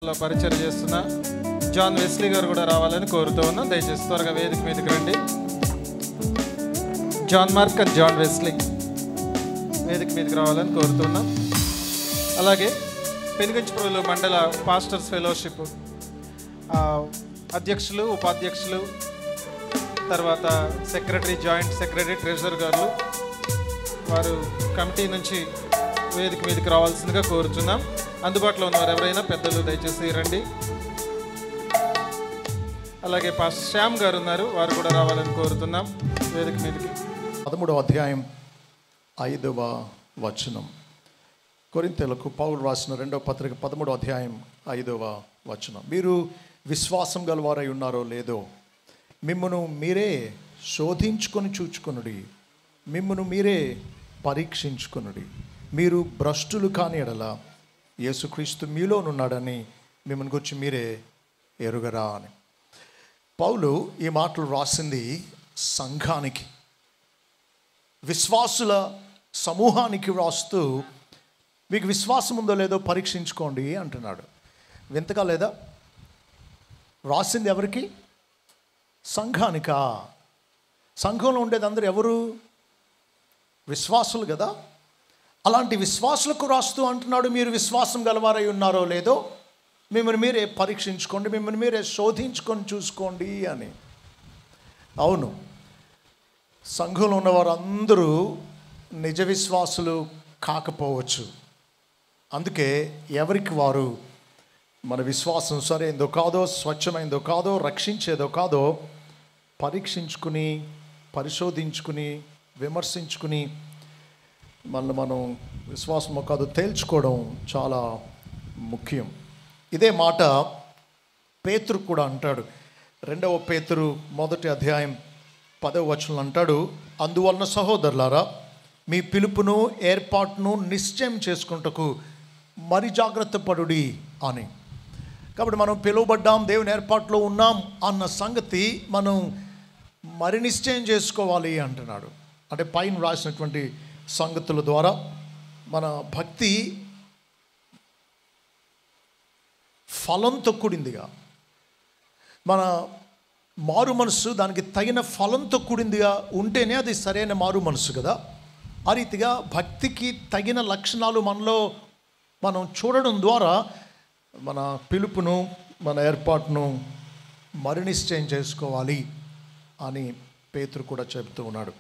లో పరిచయం చేస్తున్న జాన్ వెస్లీ గారు కూడా రావాలని కోరుతూ ఉన్నాం. దయచేసి త్వరగా వేదిక మీదకి రండి. John Mark and John Wesley వేదిక మీదకి రావాలని కోరుతున్నాం. అలాగే పెనుగంచిప్రోలు మండల పాస్టర్స్ ఫెలోషిప్ అధ్యక్షులు, ఉపాధ్యక్షులు, తర్వాత సెక్రటరీ, జాయింట్ సెక్రటరీ, ట్రెజరర్ గారు వారు కమిటీ నుంచి వేదిక మీదకి రావాల్సిందిగా కోరుచున్నాం. అందుబాటులో ఉన్నవారు ఎవరైనా పెద్దలు దయచేసి రండి. అలాగే పాస్టర్ శ్యామ్ గారు ఉన్నారు, వారు కూడా రావాలని కోరుతున్నాం వేదిక మీదకి. 13వ అధ్యాయం 5వ వచనం. కొరింథీయులకు పౌలు రాసిన 2వ పత్రిక 13వ అధ్యాయం 5వ వచనం. మీరు విశ్వాసం గలవారై ఉన్నారో లేదో మిమ్మును మీరే శోధించుకొని చూచుకొనుడి, మిమ్మును మీరే పరీక్షించుకొనుడి. మీరు భ్రష్టులు కాని ఎడల యేసుక్రీస్తు మీలోనున్నాడని మిమ్మల్ని గురించి మీరే ఎరుగరా అని. పౌలు ఈ మాటలు రాసింది సంఘానికి, విశ్వాసుల సమూహానికి రాస్తూ మీకు విశ్వాసం ఉందో లేదో పరీక్షించుకోండి అంటున్నాడు. వింతగా లేదా? రాసింది ఎవరికి? సంఘానికా? సంఘంలో ఉండేది అందరూ ఎవరు? విశ్వాసులు కదా. అలాంటి విశ్వాసులకు రాస్తూ అంటున్నాడు, మీరు విశ్వాసం గలవారై ఉన్నారో లేదో మిమ్మల్ని మీరే పరీక్షించుకోండి, మిమ్మల్ని మీరే శోధించుకొని చూసుకోండి అని. అవును, సంఘంలో ఉన్నవారు అందరూ నిజ విశ్వాసులు కాకపోవచ్చు. అందుకే ఎవరికి వారు మన విశ్వాసం సరైందో కాదో, స్వచ్ఛమైందో కాదో, రక్షించేదో కాదో పరీక్షించుకుని, పరిశోధించుకుని, విమర్శించుకుని మనం విశ్వాసమో కాదో తేల్చుకోవడం చాలా ముఖ్యం. ఇదే మాట పేతురు కూడా అంటాడు. 2వ పేతురు 1వ అధ్యాయం 10వ వచనం అంటాడు, అందువలన సహోదరులారా మీ పిలుపును ఏర్పాటును నిశ్చయం చేసుకుంటకు మరి జాగ్రత్త పడుడి అని. కాబట్టి మనం పిలువబడ్డాం, దేవుని ఏర్పాటులో ఉన్నాం అన్న సంగతి మనం మరి నిశ్చయం చేసుకోవాలి అంటున్నాడు. అంటే పైన రాసినటువంటి సంగతుల ద్వారా మన భక్తి ఫలంతో కూడిందిగా, మన మారు మనసు దానికి తగిన ఫలంతో కూడిందిగా ఉంటేనే అది సరైన మారు మనసు కదా. ఆ రీతిగా భక్తికి తగిన లక్షణాలు మనలో మనం చూడడం ద్వారా మన పిలుపును, మన ఏర్పాటును మరి నిశ్చయం చేసుకోవాలి అని పేతురు కూడా చెబుతూ ఉన్నాడు.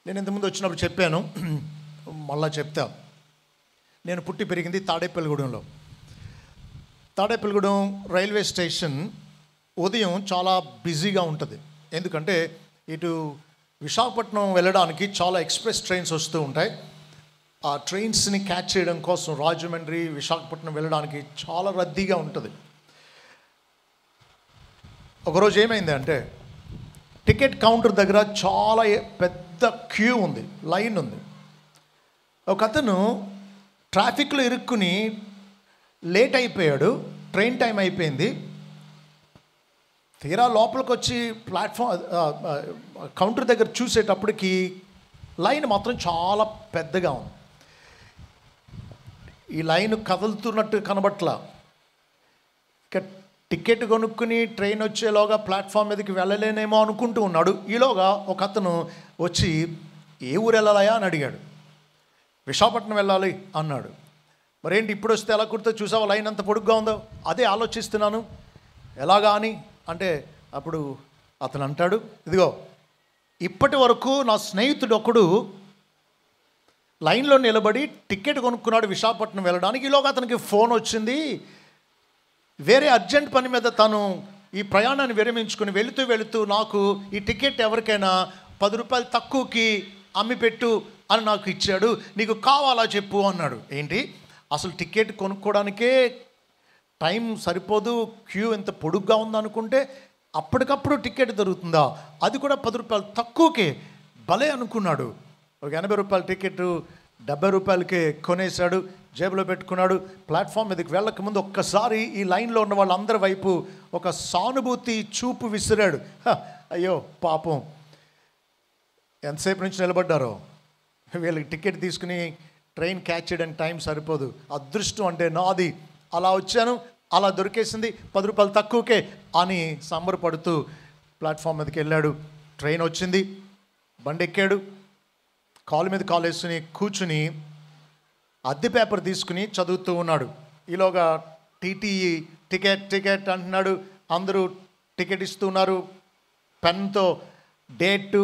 నేను ఇంతకుముందు వచ్చినప్పుడు చెప్పాను, మళ్ళా చెప్తా. నేను పుట్టి పెరిగింది తాడేపల్లిగూడెంలో. తాడేపల్లిగూడెం రైల్వే స్టేషన్ ఉదయం చాలా బిజీగా ఉంటుంది. ఎందుకంటే ఇటు విశాఖపట్నం వెళ్ళడానికి చాలా ఎక్స్ప్రెస్ ట్రైన్స్ వస్తూ ఉంటాయి. ఆ ట్రైన్స్ని క్యాచ్ చేయడం కోసం రాజమండ్రి, విశాఖపట్నం వెళ్ళడానికి చాలా రద్దీగా ఉంటుంది. ఒకరోజు ఏమైంది అంటే, టికెట్ కౌంటర్ దగ్గర చాలా పెద్ద క్యూ ఉంది, లైన్ ఉంది. ఒక అతను ట్రాఫిక్లో ఇరుక్కుని లేట్ అయిపోయాడు, ట్రైన్ టైం అయిపోయింది. తీరా లోపలికి వచ్చి ప్లాట్ఫామ్ కౌంటర్ దగ్గర చూసేటప్పటికి లైన్ మాత్రం చాలా పెద్దగా ఉంది. ఈ లైన్ కదులుతున్నట్టు కనబట్లా. ఇక టికెట్ కొనుక్కుని ట్రైన్ వచ్చేలోగా ప్లాట్ఫామ్ మీదకి వెళ్ళలేనేమో అనుకుంటూ ఉన్నాడు. ఈలోగా ఒక అతను వచ్చి, ఏ ఊరు వెళ్ళాలయా అని అడిగాడు. విశాఖపట్నం వెళ్ళాలి అన్నాడు. మరేంటి ఇప్పుడు వస్తే ఎలా కుర్తో, చూసావా లైన్ అంత పొడుగ్గా ఉందో? అదే ఆలోచిస్తున్నాను ఎలాగా అని అంటే, అప్పుడు అతను అంటాడు, ఇదిగో ఇప్పటి వరకు నా స్నేహితుడు ఒకడు లైన్లో నిలబడి టికెట్ కొనుక్కున్నాడు విశాఖపట్నం వెళ్ళడానికి. ఈలోగా అతనికి ఫోన్ వచ్చింది, వేరే అర్జెంట్ పని మీద తను ఈ ప్రయాణాన్ని విరమించుకుని వెళుతూ నాకు ఈ టికెట్ ఎవరికైనా 10 రూపాయలు తక్కువకి అమ్మిపెట్టు అని నాకు ఇచ్చాడు, నీకు కావాలా చెప్పు అన్నాడు. ఏంటి అసలు టికెట్ కొనుక్కోవడానికే టైం సరిపోదు, క్యూ ఎంత పొడుగ్గా ఉందనుకుంటే అప్పటికప్పుడు టికెట్ దొరుకుతుందా, అది కూడా 10 రూపాయలు తక్కువకే, భలే అనుకున్నాడు. ఒక 80 రూపాయల టికెట్ 70 రూపాయలకే కొనేశాడు, జేబులో పెట్టుకున్నాడు. ప్లాట్ఫామ్ మీదకి వెళ్ళకముందు ఒక్కసారి ఈ లైన్లో ఉన్న వాళ్ళందరి వైపు ఒక సానుభూతి చూపు విసిరాడు. అయ్యో పాపం, ఎంతసేపు నుంచి నిలబడ్డారో, వీళ్ళకి టికెట్ తీసుకుని ట్రైన్ క్యాచ్ చేయడానికి టైం సరిపోదు, అదృష్టం అంటే నాది, అలా వచ్చాను, అలా దొరికేసింది, 10 రూపాయలు తక్కువకే అని సంబరపడుతూ ప్లాట్ఫామ్ మీదకి వెళ్ళాడు. ట్రైన్ వచ్చింది, బండి ఎక్కాడు, కాలు మీద కాలు వేసుకుని కూర్చుని అద్దె పేపర్ తీసుకుని చదువుతూ ఉన్నాడు. ఈలోగా టీటీఈ టికెట్ అంటున్నాడు. అందరూ టికెట్ ఇస్తున్నారు. పెన్తో డేటు,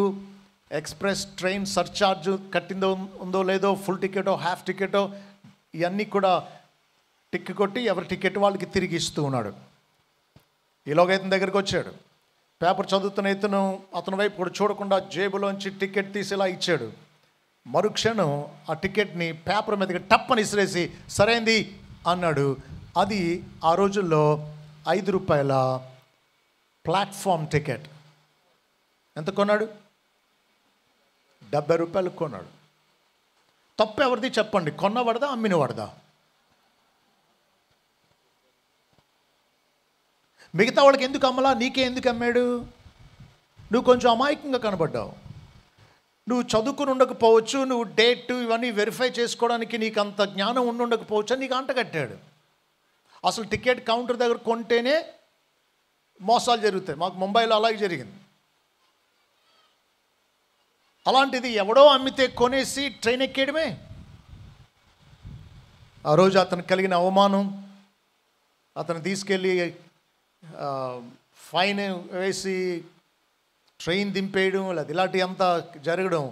ఎక్స్ప్రెస్ ట్రైన్ సర్చార్జ్ కట్టిందో ఉందో లేదో, ఫుల్ టికెటో హాఫ్ టికెటో ఇవన్నీ కూడా టిక్ కొట్టి ఎవరి టికెట్ వాళ్ళకి తిరిగి ఇస్తూ ఉన్నాడు. ఈలోగా ఇతని దగ్గరికి వచ్చాడు. పేపర్ చదువుతున్న అతని వైపు కూడా చూడకుండా జేబులోంచి టికెట్ తీసి ఇలా ఇచ్చాడు. మరుక్షణం ఆ టికెట్ని పేపర్ మీదకి టప్పని ఇసిరేసి సరైంది అన్నాడు. అది ఆ రోజుల్లో 5 రూపాయల ప్లాట్ఫామ్ టికెట్. ఎంత కొన్నాడు? 70 రూపాయలు కొన్నాడు. తప్పు ఎవరిది చెప్పండి? కొన్నవాడదా, అమ్మినవాడదా? మిగతా వాళ్ళకి ఎందుకు అమ్మలా, నీకే ఎందుకు అమ్మాడు? నువ్వు కొంచెం అమాయకంగా కనబడ్డావు. నువ్వు చదువుకుని ఉండకపోవచ్చు, నువ్వు డేట్ ఇవన్నీ వెరిఫై చేసుకోవడానికి నీకు అంత జ్ఞానం ఉండకపోవచ్చు అని నీకు అంటగట్టాడు. అసలు టికెట్ కౌంటర్ దగ్గర కొంటేనే మోసాలు జరుగుతాయి. మాకు ముంబైలో అలాగే జరిగింది. అలాంటిది ఎవడో అమ్మితే కొనేసి ట్రైన్ ఎక్కేయడమే. ఆ రోజు అతనికి కలిగిన అవమానం, అతను తీసుకెళ్ళి ఫైన్ వేసి ట్రైన్ దింపేయడం, లేదా ఇలాంటి అంతా జరగడం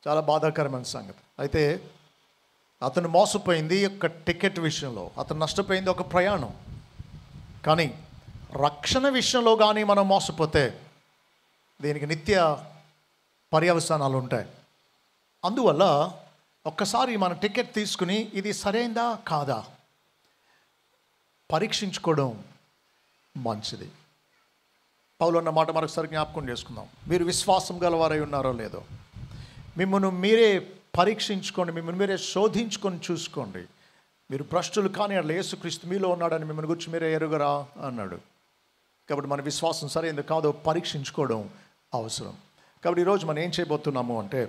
చాలా బాధాకరమైన సంగతి. అయితే అతను మోసపోయింది ఒక టికెట్ విషయంలో, అతను నష్టపోయింది ఒక ప్రయాణం. కానీ రక్షణ విషయంలో కానీ మనం మోసపోతే దీనికి నిత్య పర్యవసానాలు ఉంటాయి. అందువల్ల ఒక్కసారి మన టికెట్ తీసుకుని ఇది సరైందా కాదా పరీక్షించుకోవడం మంచిది. పౌలు అన్న మాట మరొకసారి జ్ఞాపకం చేసుకుందాం. మీరు విశ్వాసం గలవారై ఉన్నారో లేదో మిమ్మల్ని మీరే పరీక్షించుకోండి, మిమ్మల్ని మీరే శోధించుకొని చూసుకోండి. మీరు భ్రష్టులు కానీ అట్లా యేసుక్రీస్తు మీలో ఉన్నాడని మిమ్మల్ని గురించి మీరే ఎరుగరా అన్నాడు. కాబట్టి మన విశ్వాసం సరైనది కాదో పరీక్షించుకోవడం అవసరం. కాబట్టి ఈరోజు మనం ఏం చేయబోతున్నాము అంటే,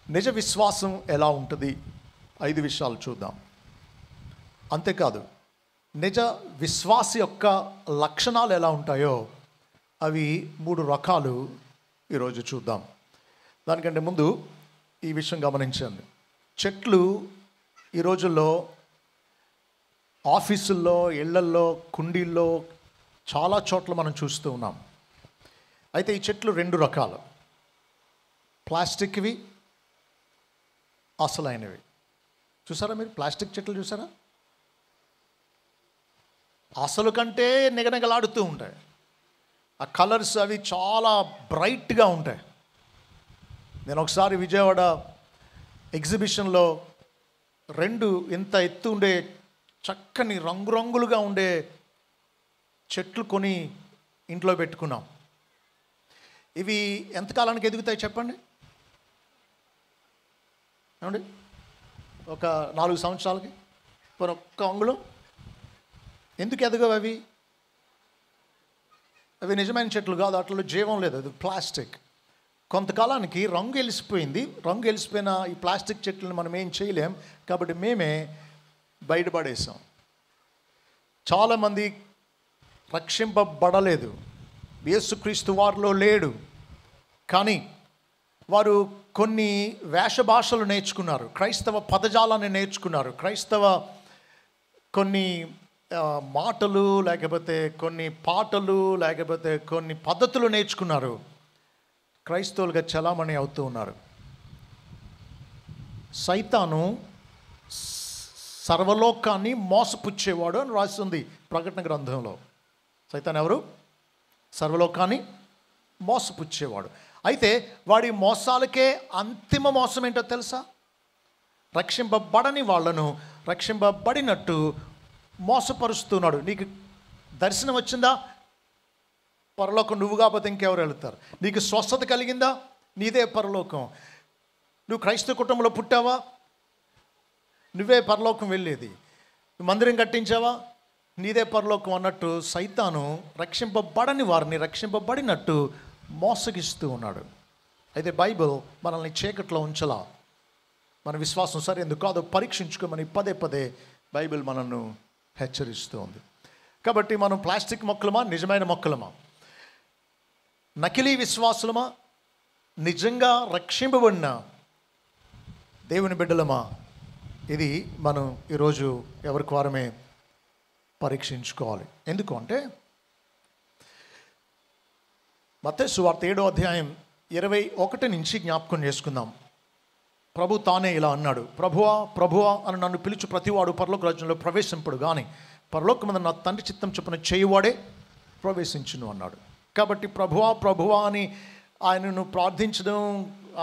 నిజ విశ్వాసం ఎలా ఉంటుంది 5 విషయాలు చూద్దాం. అంతేకాదు నిజ విశ్వాస యొక్క లక్షణాలు ఎలా ఉంటాయో అవి 3 రకాలు ఈరోజు చూద్దాం. దానికంటే ముందు ఈ విషయం గమనించండి. చెట్లు ఈ రోజుల్లో ఆఫీసుల్లో, ఇళ్లల్లో, కుండీల్లో చాలా చోట్ల మనం చూస్తూ ఉన్నాం. అయితే ఈ చెట్లు 2 రకాలు, ప్లాస్టిక్వి, అసలైనవి. చూసారా మీరు ప్లాస్టిక్ చెట్లు చూసారా? అసలు కంటే నిగనిగలాడుతూ ఉంటాయి. ఆ కలర్స్ అవి చాలా బ్రైట్గా ఉంటాయి. నేను ఒకసారి విజయవాడ ఎగ్జిబిషన్లో 2 ఇంత ఎత్తు ఉండే చక్కని రంగురంగులుగా ఉండే చెట్లు కొని ఇంట్లో పెట్టుకున్నాం. ఇవి ఎంతకాలానికి ఎదుగుతాయి చెప్పండి? ఏమండి, ఒక 4 సంవత్సరాలకి ఒక్క అంగుళం. ఎందుకు ఎదగవు అవి? అవి నిజమైన చెట్లు కాదు, వాటిలో జీవం లేదు, అది ప్లాస్టిక్. కొంతకాలానికి రంగు వెలిసిపోయింది. రంగు వెలిసిపోయిన ఈ ప్లాస్టిక్ చెట్లను మనం ఏం చేయలేం, కాబట్టి మేమే బయటపడేసాం. చాలామంది రక్షింపబడలేదు, యేసుక్రీస్తు వారిలో లేడు. కానీ వారు కొన్ని వేష భాషలు నేర్చుకున్నారు, క్రైస్తవ పదజాలాన్ని నేర్చుకున్నారు, క్రైస్తవ కొన్ని మాటలు, లేకపోతే కొన్ని పాటలు, లేకపోతే కొన్ని పద్ధతులు నేర్చుకున్నారు. క్రైస్తవులుగా చలామణి అవుతూ ఉన్నారు. సైతాను సర్వలోకాన్ని మోసపుచ్చేవాడు అని రాస్తుంది ప్రకటన గ్రంథంలో. సైతాన్ ఎవరు? సర్వలోకాన్ని మోసపుచ్చేవాడు. అయితే వాడి మోసాలకే అంతిమ మోసం ఏంటో తెలుసా? రక్షింపబడని వాళ్ళను రక్షింపబడినట్టు మోసపరుస్తున్నాడు. నీకు దర్శనం వచ్చిందా? పరలోకం నువ్వు కాకపోతే ఇంకెవరు వెళుతారు? నీకు స్వస్థత కలిగిందా? నీదే పరలోకం. నువ్వు క్రైస్తవ కుటుంబంలో పుట్టావా? నువ్వే పరలోకం వెళ్ళేది. మందిరం కట్టించావా? నీదే పరలోకం అన్నట్టు సైతాను రక్షింపబడని వారిని రక్షింపబడినట్టు మోసగిస్తూ ఉన్నాడు. అయితే బైబిల్ మనల్ని చీకట్లో ఉంచలా. మన విశ్వాసం సరే ఎందుకు కాదో పరీక్షించుకోమని పదే పదే బైబిల్ మనల్ని హెచ్చరిస్తూ ఉంది. కాబట్టి మనం ప్లాస్టిక్ మొక్కలమా, నిజమైన మొక్కలమా? నకిలీ విశ్వాసులమా, నిజంగా రక్షింపబడిన దేవుని బిడ్డలమా? ఇది మనం ఈరోజు ఎవరికి వారమే పరీక్షించుకోవాలి. ఎందుకు అంటే మత్తయి సువార్త 7వ అధ్యాయం 21 నుంచి జ్ఞాపకం చేసుకుందాం. ప్రభు తానే ఇలా అన్నాడు, ప్రభువా ప్రభువా అని నన్ను పిలుచు ప్రతివాడు పరలోక రాజ్యంలో ప్రవేశింపడు, కానీ పరలోకమందు నా తండ్రి చిత్తం చొప్పున చేయువాడే ప్రవేశించును అన్నాడు. కాబట్టి ప్రభువా ప్రభువా అని ఆయనను ప్రార్థించడం,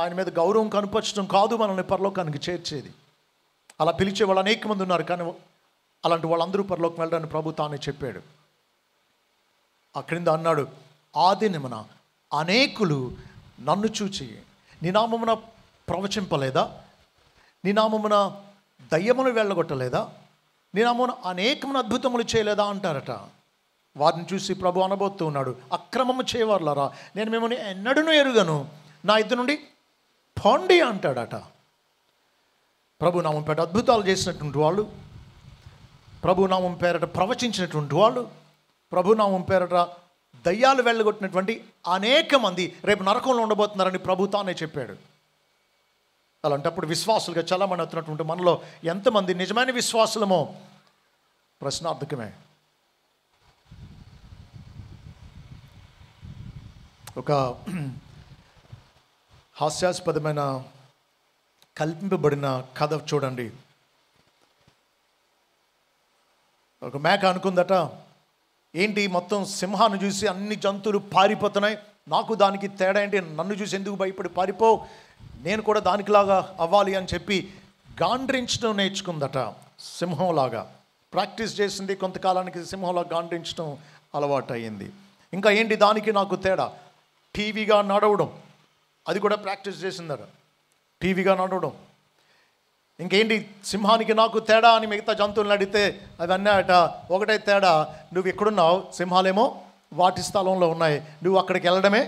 ఆయన మీద గౌరవం కనపరచడం కాదు మనల్ని పరలోకానికి చేర్చేది. అలా పిలిచే వాళ్ళు అనేక మంది ఉన్నారు, కానీ అలాంటి వాళ్ళందరూ పరలోకం వెళ్ళడానికి ప్రభు తానే చెప్పాడు. ఆ క్రింద అన్నాడు, ఆదినమున అనేకులు నన్ను చూచి నీ నామమున ప్రవచింపలేదా, నీ నామమున దయ్యమును వెళ్ళగొట్టలేదా, నీ నామమున అనేకమైన అద్భుతములు చేయలేదా అంటారట. వారిని చూసి ప్రభు అనబోతూ ఉన్నాడు, అక్రమము చేయవారులారా, నేను మిమ్మల్ని ఎన్నడూ ఎరుగను, నా ఇద్దరు నుండి పొండి అంటాడట. ప్రభు నామం పేరట అద్భుతాలు చేసినటువంటి వాళ్ళు, ప్రభు నామం పేరట ప్రవచించినటువంటి వాళ్ళు, ప్రభు నామం పేరట దయ్యాలు వెళ్ళగొట్టినటువంటి అనేక మంది రేపు నరకంలో ఉండబోతున్నారని ప్రభు తానే చెప్పాడు. అలాంటప్పుడు విశ్వాసులుగా చాలామంది అవుతున్నటువంటి మనలో ఎంతమంది నిజమైన విశ్వాసులమో ప్రశ్నార్థకమే. ఒక హాస్యాస్పదమైన కల్పింపబడిన కథ చూడండి. ఒక మేక అనుకుందట, ఏంటి మొత్తం సింహాన్ని చూసి అన్ని జంతువులు పారిపోతున్నాయి, నాకు దానికి తేడా ఏంటి, నన్ను చూసి ఎందుకు భయపడి పారిపో, నేను కూడా దానికిలాగా అవ్వాలి అని చెప్పి గాండ్రించడం నేర్చుకుందట. సింహంలాగా ప్రాక్టీస్ చేసింది, కొంతకాలానికి సింహంలా గాండ్రించడం అలవాటు అయ్యింది. ఇంకా ఏంటి దానికి నాకు తేడా, టీవీగా నడవడం, అది కూడా ప్రాక్టీస్ చేసిందట, టీవీగా నడవడం. ఇంకేంటి సింహానికి నాకు తేడా అని మిగతా జంతువులను అడిగితే అవి అన్నాయట, ఒకటే తేడా, నువ్వు ఎక్కడున్నావు, సింహాలేమో వాటి స్థలంలో ఉన్నాయి, నువ్వు అక్కడికి వెళ్ళడమే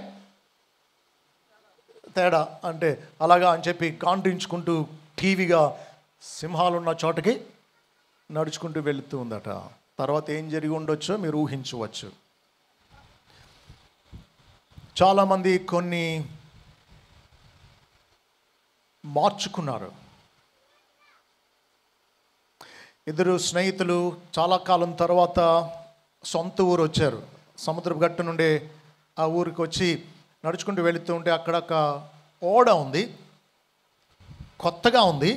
తేడా అంటే అలాగా అని చెప్పి కాండ్రించుకుంటూ టీవీగా సింహాలున్న చోటకి నడుచుకుంటూ వెళుతూ ఉందట. తర్వాత ఏం జరిగి ఉండొచ్చో మీరు ఊహించవచ్చు. చాలామంది కొన్ని మార్చుకున్నారు. ఇద్దరు స్నేహితులు చాలా కాలం తర్వాత సొంత ఊరు వచ్చారు. సముద్రపు గట్టు నుండి ఆ ఊరికి వచ్చి నడుచుకుంటూ వెళుతూ ఉంటే అక్కడ ఒక ఓడ ఉంది, కొత్తగా ఉంది.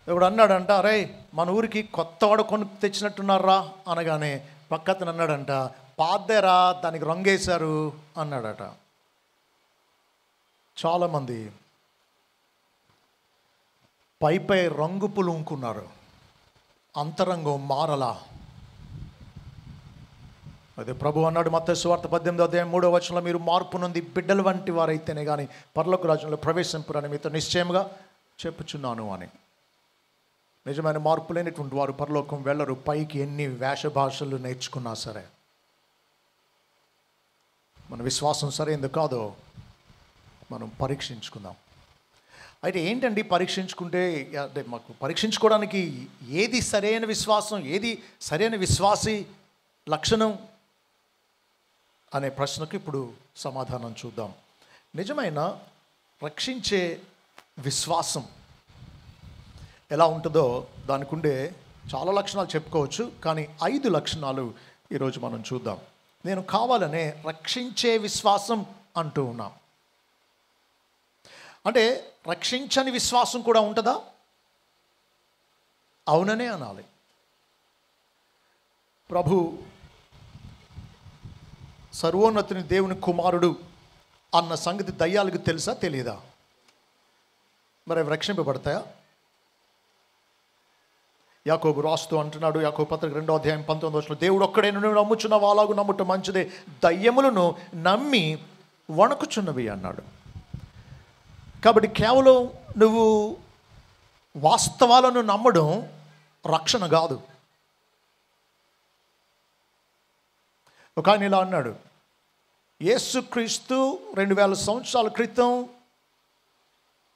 ఇప్పుడు అన్నాడంట, అరే మన ఊరికి కొత్త ఓడ కొని తెచ్చినట్టున్నారా అనగానే పక్కతను అన్నాడంట, పాదేరా దానికి రంగేశారు అన్నాడట. చాలామంది పైపై రంగు పులుముకున్నారు, అంతరంగం మారలా. అదే ప్రభు అన్నాడు మత్తయి సువార్త 18వ అధ్యాయం 3వ వచనంలో, మీరు మార్పు నొంది బిడ్డల వంటి వారైతేనే కానీ పరలోక రాజ్యంలో ప్రవేశింపురని మీతో నిశ్చయంగా చెప్పుచున్నాను అని. నిజమైన మార్పు లేనటువంటి వారు పరలోకం వెళ్ళరు, పైకి ఎన్ని వేష భాషలు నేర్చుకున్నా సరే. మన విశ్వాసం సరైనది కాదో మనం పరీక్షించుకుందాం. అయితే ఏంటండి పరీక్షించుకుంటే, అంటే మాకు పరీక్షించుకోవడానికి ఏది సరైన విశ్వాసం, ఏది సరైన విశ్వాసి లక్షణం అనే ప్రశ్నకు ఇప్పుడు సమాధానం చూద్దాం. నిజమైన రక్షించే విశ్వాసం ఎలా ఉంటుందో దానికి ఉండే చాలా లక్షణాలు చెప్పుకోవచ్చు, కానీ 5 లక్షణాలు ఈరోజు మనం చూద్దాం. నేను కావాలనే రక్షించే విశ్వాసం అంటూ ఉన్నాం. అంటే రక్షించని విశ్వాసం కూడా ఉంటుందా? అవుననే అనాలి. ప్రభు సర్వోన్నతుని దేవుని కుమారుడు అన్న సంగతి దయ్యాలకు తెలుసా తెలియదా? మరి అవి రక్షింపబడతాయా? యాకోబు రాస్తూ అంటున్నాడు, యాకోబు పత్రిక 2వ అధ్యాయం 19వ వచనంలో, దేవుడు ఒక్కడే నువ్వు నమ్ముచున్నావు అలాగూ నమ్ముట మంచిదే, దయ్యములను నమ్మి వణకుచున్నవి అన్నాడు. కాబట్టి కేవలం నువ్వు వాస్తవాలను నమ్మడం రక్షణ కాదు. ఒక ఆయన ఇలా అన్నాడు, యేసుక్రీస్తు 2000 సంవత్సరాల క్రితం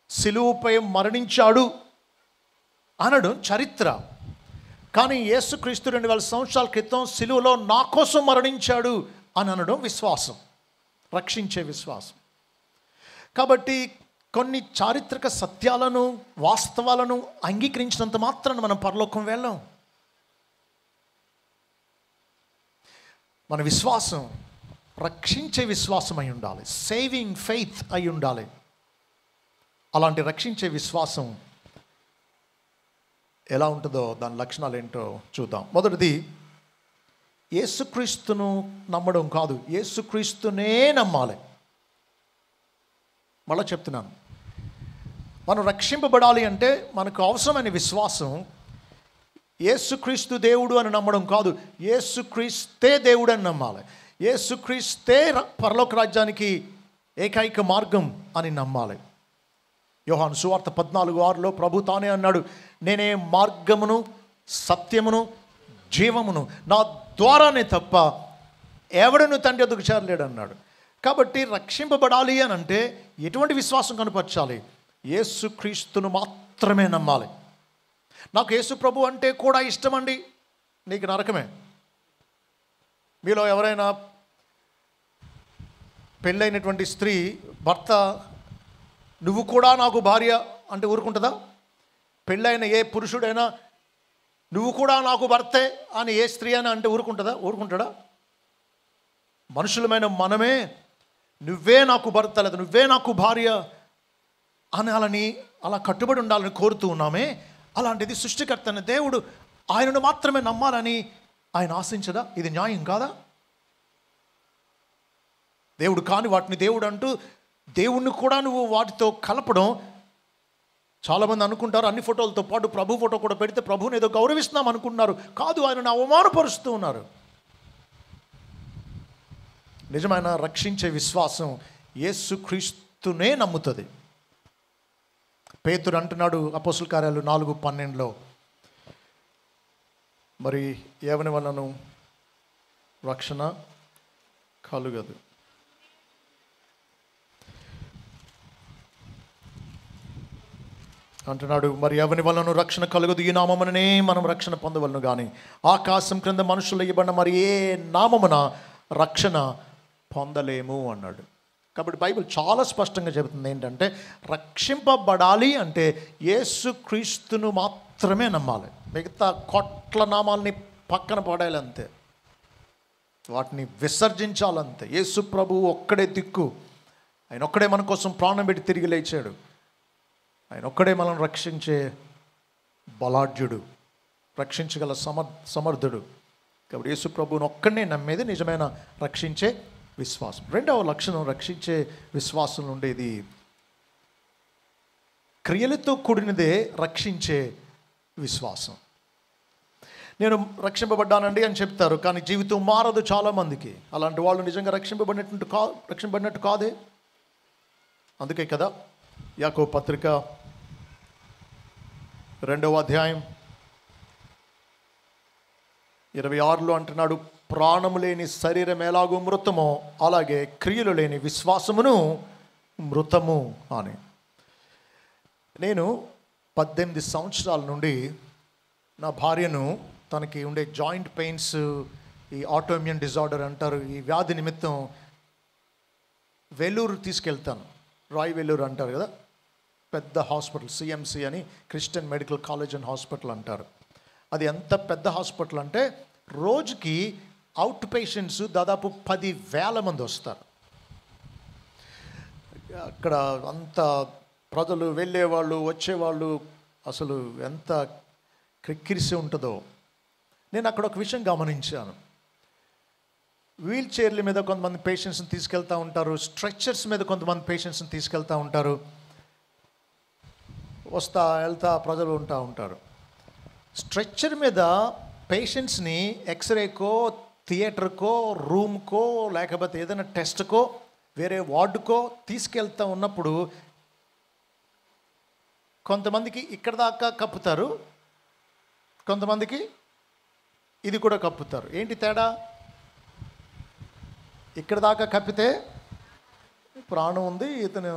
సిలువపై మరణించాడు అనడం చరిత్ర, కానీ యేసుక్రీస్తు 2000 సంవత్సరాల క్రితం సిలువలో నా కోసం మరణించాడు అని అనడం విశ్వాసం, రక్షించే విశ్వాసం. కాబట్టి కొన్ని చారిత్రక సత్యాలను, వాస్తవాలను అంగీకరించినంత మాత్రాన మనం పరలోకం వెళ్ళాం. మన విశ్వాసం రక్షించే విశ్వాసం అయి ఉండాలి, సేవింగ్ ఫెయిత్ అయి ఉండాలి. అలాంటి రక్షించే విశ్వాసం ఎలా ఉంటుందో దాని లక్షణాలు ఏంటో చూద్దాం. మొదటిది, యేసుక్రీస్తును నమ్మడం కాదు, యేసుక్రీస్తునే నమ్మాలి. మళ్ళీ చెప్తున్నాను, మనం రక్షింపబడాలి అంటే మనకు అవసరమైన విశ్వాసం యేసుక్రీస్తు దేవుడు అని నమ్మడం కాదు, యేసుక్రీస్తే దేవుడు అని నమ్మాలి. యేసుక్రీస్తే పరలోక రాజ్యానికి ఏకైక మార్గం అని నమ్మాలి. యోహాను సువార్త 14:6లో ప్రభు తానే అన్నాడు, నేనే మార్గమును, సత్యమును, జీవమును, నా ద్వారానే తప్ప ఎవడను తండ్రి వద్దకు చేరలేడు అన్నాడు. కాబట్టి రక్షింపబడాలి అని అంటే ఎటువంటి విశ్వాసం కనపరచాలి? యేసుక్రీస్తును మాత్రమే నమ్మాలి. నాకు యేసు ప్రభు అంటే కూడా ఇష్టమండి, నీకు నరకమే. మీలో ఎవరైనా పెళ్ళైనటువంటి స్త్రీ భర్త నువ్వు కూడా నాకు భార్య అంటే ఊరుకుంటుందా? పెళ్ళైన ఏ పురుషుడైనా నువ్వు కూడా నాకు భర్తే అని ఏ స్త్రీ అయినా అంటే ఊరుకుంటాడా? మనుషులమైన మనమే నువ్వే నాకు భర్త లేదా నువ్వే నాకు భార్య అనాలని, అలా కట్టుబడి ఉండాలని కోరుతూ ఉన్నామే. అలాంటిది సృష్టికర్త అయిన దేవుడు ఆయనను మాత్రమే నమ్మాలని ఆయన ఆశించదా? ఇది న్యాయం కాదా? దేవుడు కాని వాటిని దేవుడు అంటూ దేవుణ్ణి కూడా నువ్వు వాటితో కలపడం. చాలామంది అనుకుంటారు అన్ని ఫోటోలతో పాటు ప్రభు ఫోటో కూడా పెడితే ప్రభువుని ఏదో గౌరవిస్తున్నాం అనుకుంటున్నారు. కాదు, ఆయనను అవమానపరుస్తూ ఉన్నారు. నిజమైన రక్షించే విశ్వాసం యేసుక్రీస్తునే నమ్ముతుంది. పేతురు అంటున్నాడు అపోస్తుల కార్యాలు 4:12లో, మరి ఎవని వలన రక్షణ కలుగదు. అంటున్నాడు, మరి ఎవని వలన రక్షణ కలుగదు, ఈ నామముననే మనం రక్షణ పొందవలను కానీ ఆకాశం క్రింద మనుషులు ఇవ్వబడిన మరి ఏ నామమున రక్షణ పొందలేము అన్నాడు. కాబట్టి బైబిల్ చాలా స్పష్టంగా చెబుతుంది ఏంటంటే, రక్షింపబడాలి అంటే యేసుక్రీస్తును మాత్రమే నమ్మాలి. మిగతా కోట్ల నామాల్ని పక్కన పడేయాలి అంతే, వాటిని విసర్జించాలంతే. యేసు ప్రభువు ఒక్కడే దిక్కు, ఆయన ఒక్కడే మన కోసం ప్రాణం పెట్టి తిరిగి లేచాడు, ఆయన ఒక్కడే మనం రక్షించే బలాఢ్యుడు, రక్షించగల సమర్థుడు. కాబట్టి యేసు ప్రభువును ఒక్కడనే నమ్మేది నిజమైన రక్షించే విశ్వాసం. రెండవ లక్షణం రక్షించే విశ్వాసం ఉండేది క్రియలతో కూడినదే రక్షించే విశ్వాసం. నేను రక్షింపబడ్డానండి అని చెప్తారు, కానీ జీవితం మారదు చాలామందికి. అలాంటి వాళ్ళు నిజంగా రక్షింపబడినట్టు కాదే. అందుకే కదా యాకోబు పత్రిక 2వ అధ్యాయం 26లో అంటున్నాడు, ప్రాణము లేని శరీరం ఎలాగో మృతమో అలాగే క్రియలు లేని విశ్వాసమును మృతము అని. నేను 18 సంవత్సరాల నుండి నా భార్యను, తనకి ఉండే జాయింట్ పెయిన్స్, ఈ ఆటోఇమ్యూన్ డిజార్డర్ అంటారు, ఈ వ్యాధి నిమిత్తం వెల్లూరు తీసుకెళ్తాను. రాయ్ వెల్లూరు అంటారు కదా, పెద్ద హాస్పిటల్, సిఎంసి అని, Christian medical college and hospital అంటారు. అది ఎంత పెద్ద హాస్పిటల్ అంటే రోజుకి అవుట్ పేషెంట్స్ దాదాపు 10,000 మంది వస్తారు. అక్కడ అంత ప్రజలు వెళ్ళేవాళ్ళు వచ్చేవాళ్ళు, అసలు ఎంత క్రిక్కిరిసి ఉంటుందో. నేను అక్కడ ఒక విషయం గమనించాను. వీల్ చైర్ల మీద కొంతమంది పేషెంట్స్ని తీసుకెళ్తూ ఉంటారు, స్ట్రెచ్చర్స్ మీద కొంతమంది పేషెంట్స్ని తీసుకెళ్తూ ఉంటారు, వస్తా వెళ్తా ప్రజలు ఉంటారు. స్ట్రెచ్చర్ మీద పేషెంట్స్ని ఎక్స్రేకో, థియేటర్కో, రూమ్కో, లేకపోతే ఏదైనా టెస్ట్కో, వేరే వార్డుకో తీసుకెళ్తా ఉన్నప్పుడు కొంతమందికి ఇక్కడ దాకా కప్పుతారు, కొంతమందికి ఇది కూడా కప్పుతారు. ఏంటి తేడా? ఇక్కడ దాకా కప్పితే ప్రాణం ఉంది, ఇతను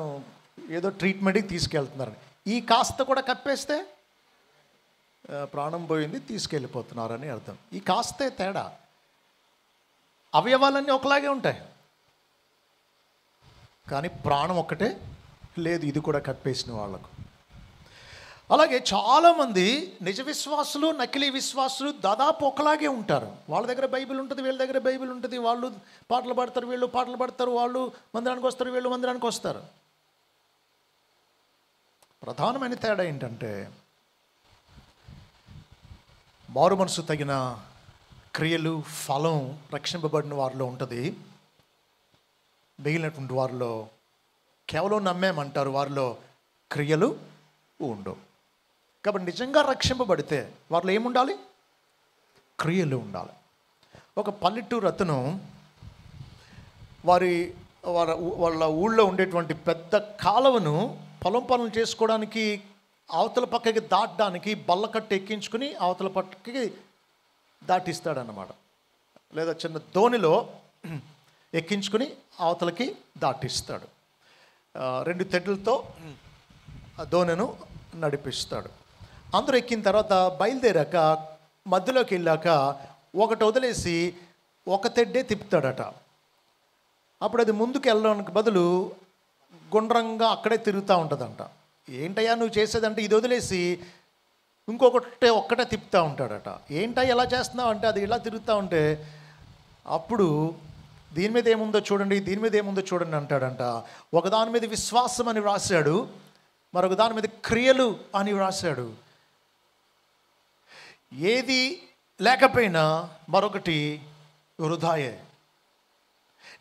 ఏదో ట్రీట్మెంట్కి తీసుకెళ్తున్నారు. ఈ కాస్త కూడా కప్పేస్తే ప్రాణం పోయింది తీసుకెళ్ళిపోతున్నారని అర్థం. ఈ కాస్తే తేడా. అవయవాలన్నీ ఒకలాగే ఉంటాయి, కానీ ప్రాణం ఒక్కటే లేదు. ఇది కూడా కప్పేసిన వాళ్ళకు. అలాగే చాలామంది నిజ విశ్వాసులు, నకిలీ విశ్వాసులు దాదాపు ఒకలాగే ఉంటారు. వాళ్ళ దగ్గర బైబిల్ ఉంటుంది, వీళ్ళ దగ్గర బైబిల్ ఉంటుంది. వాళ్ళు పాటలు పాడతారు, వీళ్ళు పాటలు పాడతారు. వాళ్ళు మందిరానికి వస్తారు, వీళ్ళు మందిరానికి వస్తారు. ప్రధానమైన తేడా ఏంటంటే మారు మనసు తగిన క్రియలు, ఫలం రక్షింపబడిన వారిలో ఉంటుంది. మిగిలినటువంటి వారిలో కేవలం నమ్మేమంటారు, వారిలో క్రియలు ఉండవు. కాబట్టి నిజంగా రక్షింపబడితే వారిలో ఏముండాలి? క్రియలు ఉండాలి. ఒక పల్లెటూరు అతను వాళ్ళ ఊళ్ళో ఉండేటువంటి పెద్ద కాలువను పొలం పనులు చేసుకోవడానికి అవతల పక్కకి దాటడానికి బల్లకట్టు ఎక్కించుకుని అవతల పక్కకి దాటిస్తాడన్నమాట. లేదా చిన్న దోణిలో ఎక్కించుకుని అవతలకి దాటిస్తాడు. 2 తెడ్లతో ఆ దోణెను నడిపిస్తాడు. అందరూ ఎక్కిన తర్వాత బయలుదేరాక మధ్యలోకి వెళ్ళాక ఒకటి వదిలేసి ఒక తెడ్డే తిప్పుతాడట. అప్పుడు అది ముందుకు వెళ్ళడానికి బదులు గుండ్రంగా అక్కడే తిరుగుతూ ఉంటుందంట. ఏంటయ్యా నువ్వు చేసేదంటే ఇది వదిలేసి ఒక్కటే తిప్పుతూ ఉంటాడట. ఏంటయ్యా ఎలా చేస్తున్నావు అంటే అది ఇలా తిరుగుతూ ఉంటే అప్పుడు దీని మీద ఏముందో చూడండి, దీని మీద ఏముందో చూడండి అంటాడంట. ఒకదాని మీద విశ్వాసం అని వ్రాసాడు, మరొక దాని మీద క్రియలు అని వ్రాసాడు. ఏది లేకపోయినా మరొకటి వృధాయే.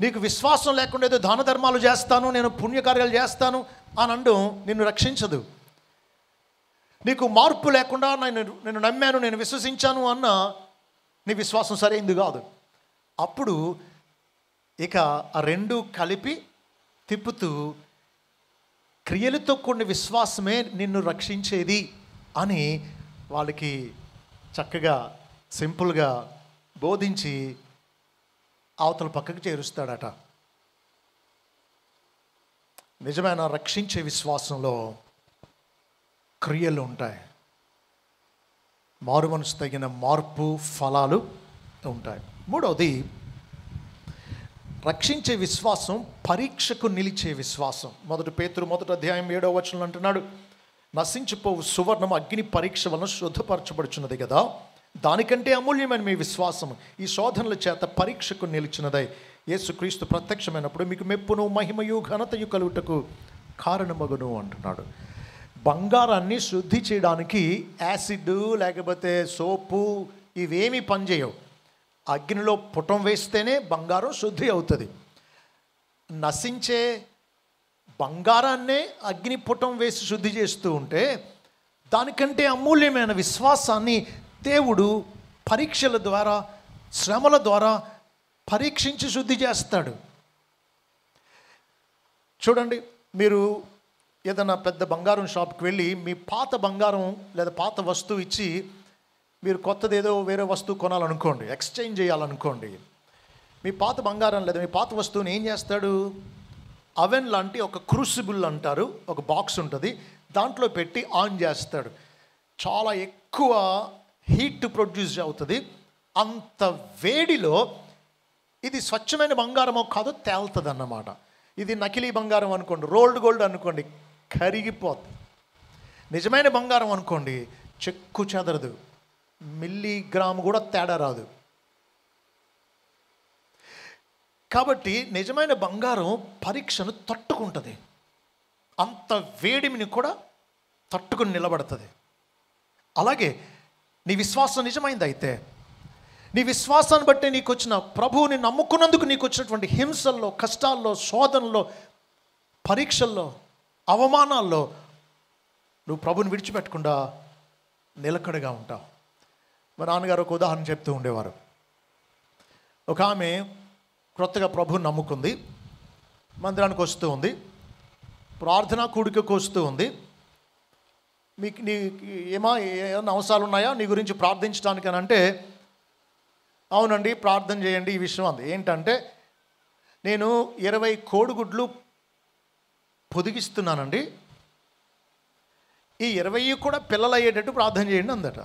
నీకు విశ్వాసం లేకుండా ఏదో దాన ధర్మాలు చేస్తాను, నేను పుణ్యకార్యాలు చేస్తాను అని అనడం నిన్ను రక్షించదు. నీకు మార్పు లేకుండా నేను నమ్మాను, నేను విశ్వసించాను అన్న నీ విశ్వాసం సరైంది కాదు. అప్పుడు ఇక ఆ రెండు కలిపి తిప్పుతూ క్రియలతో కూడిన విశ్వాసమే నిన్ను రక్షించేది అని వాళ్ళకి చక్కగా సింపుల్గా బోధించి అవతల పక్కకు చేరుస్తాడట. నిజమైన రక్షించే విశ్వాసంలో క్రియలు ఉంటాయి. మారు మనసు తగిన మార్పు ఫలాలు ఉంటాయి. మూడవది, రక్షించే విశ్వాసం పరీక్షకు నిలిచే విశ్వాసం. 1 పేతురు 1:7 అంటున్నాడు, నశించిపోవు సువర్ణం అగ్ని పరీక్ష వలన శుద్ధపరచబడుచున్నది కదా, దానికంటే అమూల్యమైన మీ విశ్వాసం ఈ శోధనల చేత పరీక్షకు నిలిచినదై యేసుక్రీస్తు ప్రత్యక్షమైనప్పుడు మీకు మెప్పును మహిమయు ఘనతయు కలుగుటకు కారణమగును అంటున్నాడు. బంగారాన్ని శుద్ధి చేయడానికి యాసిడ్ లేకపోతే సోపు ఇవేమీ పనిచేయవు. అగ్నిలో పుటం వేస్తేనే బంగారం శుద్ధి అవుతుంది. నశించే బంగారాన్నే అగ్ని పుటం వేసి శుద్ధి చేస్తూ ఉంటే దానికంటే అమూల్యమైన విశ్వాసాన్ని దేవుడు పరీక్షల ద్వారా, శ్రమల ద్వారా పరీక్షించి శుద్ధి చేస్తాడు. చూడండి, మీరు ఏదైనా పెద్ద బంగారం షాప్కి వెళ్ళి మీ పాత బంగారం లేదా పాత వస్తువు ఇచ్చి మీరు కొత్తది ఏదో వేరే వస్తువు కొనాలనుకోండి, ఎక్స్చేంజ్ చేయాలనుకోండి. మీ పాత బంగారం లేదా మీ పాత వస్తువుని ఏం చేస్తాడు? అవెన్ లాంటి ఒక క్రూసిబుల్ అంటారు, ఒక బాక్స్ ఉంటుంది, దాంట్లో పెట్టి ఆన్ చేస్తాడు. చాలా ఎక్కువ హీట్ ప్రొడ్యూస్ అవుతుంది. అంత వేడిలో ఇది స్వచ్ఛమైన బంగారమో కాదో తేలుతుంది అన్నమాట. ఇది నకిలీ బంగారం అనుకోండి, రోల్డ్ గోల్డ్ అనుకోండి, కరిగిపోతుంది. నిజమైన బంగారం అనుకోండి, చెక్కు చెదరదు, మిల్లీగ్రామ్ కూడా తేడా రాదు. కాబట్టి నిజమైన బంగారం పరీక్షను తట్టుకుంటుంది, అంత వేడిమిని కూడా తట్టుకుని నిలబడుతుంది. అలాగే నీ విశ్వాసం నిజమైంది అయితే, నీ విశ్వాసాన్ని బట్టి నీకు వచ్చిన, ప్రభువుని నమ్ముకున్నందుకు నీకు వచ్చినటువంటి హింసల్లో, కష్టాల్లో, శోధనలో, పరీక్షల్లో, అవమానాల్లో నువ్వు ప్రభుని విడిచిపెట్టకుండా నిలకడగా ఉంటావు. మా నాన్నగారు ఒక ఉదాహరణ చెప్తూ ఉండేవారు. ఒక ఆమె క్రొత్తగా ప్రభుని నమ్ముకుంది, మందిరానికి వస్తూ ఉంది, ప్రార్థనా కూడికకు వస్తూ ఉంది. నీ ఏమైనా అవసరాలు ఉన్నాయా నీ గురించి ప్రార్థించడానికి అని అంటే, అవునండి ప్రార్థన చేయండి ఈ విషయం అంది. ఏంటంటే, నేను 20 కోడిగుడ్లు పొదిగిస్తున్నానండి, ఈ 20 కూడా పిల్లలు అయ్యేటట్టు ప్రార్థన చేయండి అందట.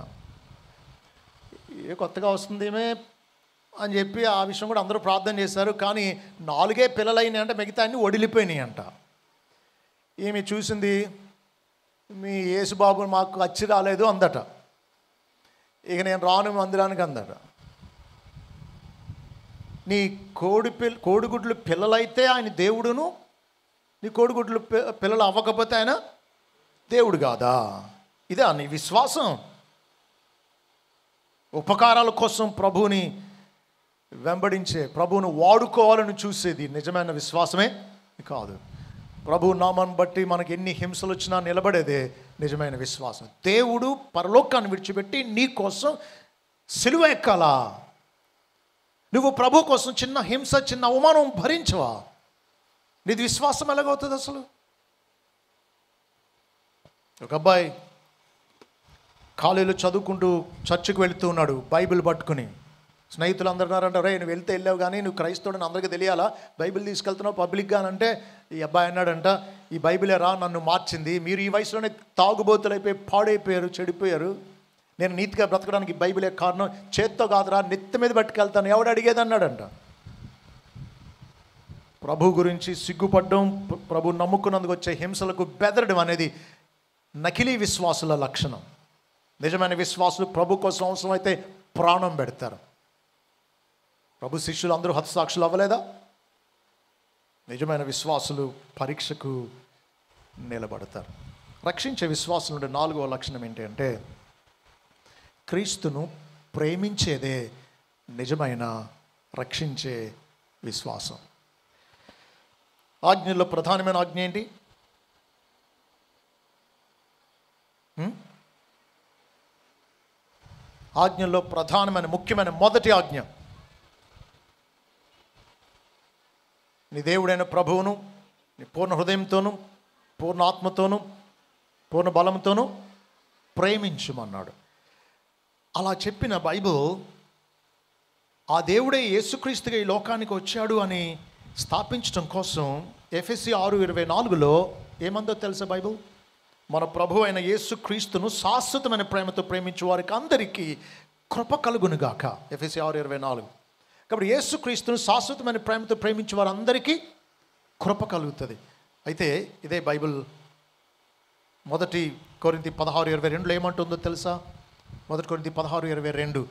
ఏ కొత్తగా వస్తుందేమే అని చెప్పి ఆ విషయం కూడా అందరూ ప్రార్థన చేశారు. కానీ 4 పిల్లలు అయినాయి అంటే మిగతా అన్నీ వడిలిపోయినాయి అంట. ఏమి చూసింది, మీ యేసుబాబు మాకు అచ్చి రాలేదు అందట. ఇక నేను రాను మందిరానికి అందట. నీ కోడిగుడ్లు పిల్లలైతే ఆయన దేవుడును, నీ కోడిగుడ్లు పిల్లలు అవ్వకపోతే ఆయన దేవుడు కాదా? ఇదే నీ విశ్వాసం. ఉపకారాల కోసం ప్రభువుని వెంబడించే, ప్రభువును వాడుకోవాలని చూసేది నిజమైన విశ్వాసమే కాదు. ప్రభు నామాన్ని బట్టి మనకి ఎన్ని హింసలు వచ్చినా నిలబడేదే నిజమైన విశ్వాసం. దేవుడు పరలోకాన్ని విడిచిపెట్టి నీ కోసం సిలువ ఎక్కాలా? నువ్వు ప్రభు కోసం చిన్న హింస, చిన్న అవమానం భరించవా? నీది విశ్వాసం ఎలాగవుతుంది అసలు? ఒక అబ్బాయి కాలేజీలో చదువుకుంటూ చర్చికి వెళుతూ ఉన్నాడు బైబిల్ పట్టుకుని. స్నేహితులు అందరూ అన్నారంట, రే నువ్వు వెళ్తే వెళ్ళావు కానీ నువ్వు క్రైస్తవుడని అందరికీ తెలియాలా, బైబిల్ తీసుకెళ్తున్నావు పబ్లిక్గా అని. అంటే ఈ అబ్బాయి అన్నాడంట, ఈ బైబిలే రా నన్ను మార్చింది. మీరు ఈ వయసులోనే తాగుబోతులైపోయి పాడైపోయారు, చెడిపోయారు. నేను నీతిగా బ్రతకడానికి బైబిలే కారణం, చేత్తో కాదురా నెత్తి మీద పట్టుకెళ్తాను, ఎవడు అడిగేది అన్నాడంట. ప్రభు గురించి సిగ్గుపడడం, ప్రభు నమ్ముకున్నందుకు వచ్చే హింసలకు బెదరడం అనేది నకిలీ విశ్వాసుల లక్షణం. నిజమైన విశ్వాసులు ప్రభు కోసం అవసరమైతే ప్రాణం పెడతారు. ప్రభు శిష్యులు అందరూ హతసాక్షులు అవ్వలేదా? నిజమైన విశ్వాసులు పరీక్షకు నిలబడతారు. రక్షించే విశ్వాసం నుండి 4వ లక్షణం ఏంటి అంటే, క్రీస్తును ప్రేమించేదే నిజమైన రక్షించే విశ్వాసం. ఆజ్ఞల్లో ప్రధానమైన ఆజ్ఞ ఏంటి? ఆజ్ఞల్లో ప్రధానమైన ముఖ్యమైన మొదటి ఆజ్ఞ, నీ దేవుడైన ప్రభువును నీ పూర్ణ హృదయంతోనూ, పూర్ణ ఆత్మతోనూ, పూర్ణ బలంతోనూ ప్రేమించమన్నాడు. అలా చెప్పిన బైబిల్ ఆ దేవుడే యేసుక్రీస్తుగా ఈ లోకానికి వచ్చాడు అని స్థాపించడం కోసం ఎఫెసీ 6:24లో ఏమందో తెలుసా బైబిల్? మన ప్రభు అయిన యేసుక్రీస్తును శాశ్వతమైన ప్రేమతో ప్రేమించే వారికి అందరికీ కృప కలుగునుగాక. ఎఫెసీ 6:24. కాబట్టి యేసుక్రీస్తును శాశ్వతమైన ప్రేమతో ప్రేమించే వారందరికీ కృప కలుగుతుంది. అయితే ఇదే బైబిల్ 1 కొరింథీ 16:22లో ఏమంటుందో తెలుసా? 1 కొరింథీ 16:22,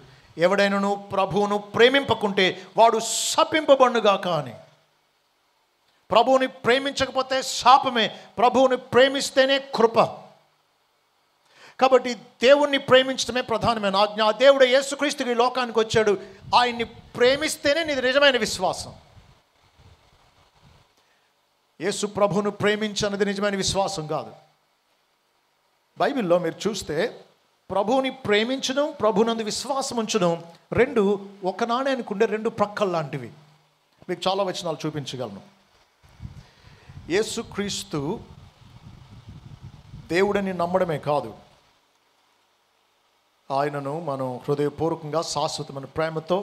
ఎవడైనాను ప్రభువును ప్రేమింపకుంటే వాడు శపింపబడునుగాక అని. ప్రభువుని ప్రేమించకపోతే శాపమే, ప్రభువుని ప్రేమిస్తేనే కృప. కాబట్టి దేవుణ్ణి ప్రేమించడమే ప్రధానమైన ఆజ్ఞ. ఆ దేవుడు యేసుక్రీస్తుకి ఈ లోకానికి వచ్చాడు, ఆయన్ని ప్రేమిస్తేనే నీది నిజమైన విశ్వాసం. యేసు ప్రభువును ప్రేమించన్నది నిజమైన విశ్వాసం కాదు. బైబిల్లో మీరు చూస్తే ప్రభువుని ప్రేమించడం, ప్రభునందు విశ్వాసం ఉంచడం రెండు ఒక నాణ్యానికి ఉండే 2 ప్రక్కలు లాంటివి. మీకు చాలా వచనాలు చూపించగలను. యేసుక్రీస్తు దేవుడని నమ్మడమే కాదు, ఆయనను మనం హృదయపూర్వకంగా శాశ్వతమైన ప్రేమతో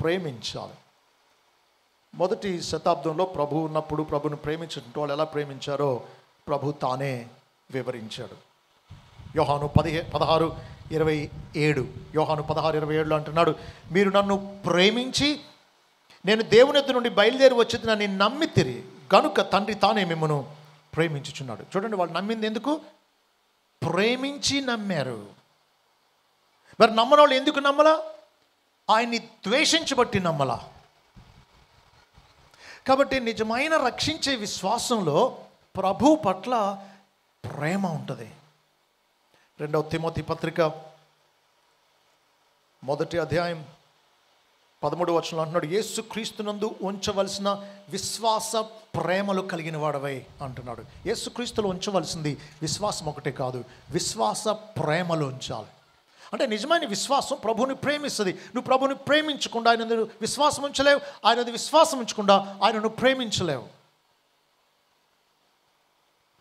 ప్రేమించాలి. 1వ శతాబ్దంలో ప్రభు ఉన్నప్పుడు ప్రభుని ప్రేమించిన వాళ్ళు ఎలా ప్రేమించారో ప్రభు తానే వివరించాడు. యోహాను 16:27, యోహాను 16:27లో అంటున్నాడు, మీరు నన్ను ప్రేమించి నేను దేవుని యొద్ద నుండి బయలుదేరి వచ్చేది నమ్మితిరి గనుక తండ్రి తానే మిమ్మను ప్రేమించుచున్నాడు. చూడండి, వాళ్ళు నమ్మింది ఎందుకు? ప్రేమించి నమ్మారు. మరి నమ్మని వాళ్ళు ఎందుకు నమ్మలా? ఆయన్ని ద్వేషించబట్టి నమ్మలా. కాబట్టి నిజమైన రక్షించే విశ్వాసంలో ప్రభు పట్ల ప్రేమ ఉంటుంది. 2వ తిమోతి పత్రిక 1వ అధ్యాయం 13వ వచనంలో అంటున్నాడు, యేసుక్రీస్తునందు ఉంచవలసిన విశ్వాస ప్రేమలు కలిగిన వాడవై అంటున్నాడు. యేసుక్రీస్తులో ఉంచవలసింది విశ్వాసం ఒకటే కాదు, విశ్వాస ప్రేమలు ఉంచాలి. అంటే నిజమైన విశ్వాసం ప్రభువుని ప్రేమిస్తుంది. నువ్వు ప్రభువుని ప్రేమించకుండా ఆయన విశ్వాసం ఉంచలేవు, ఆయన విశ్వాసం ఉంచకుండా ఆయనను ప్రేమించలేవు.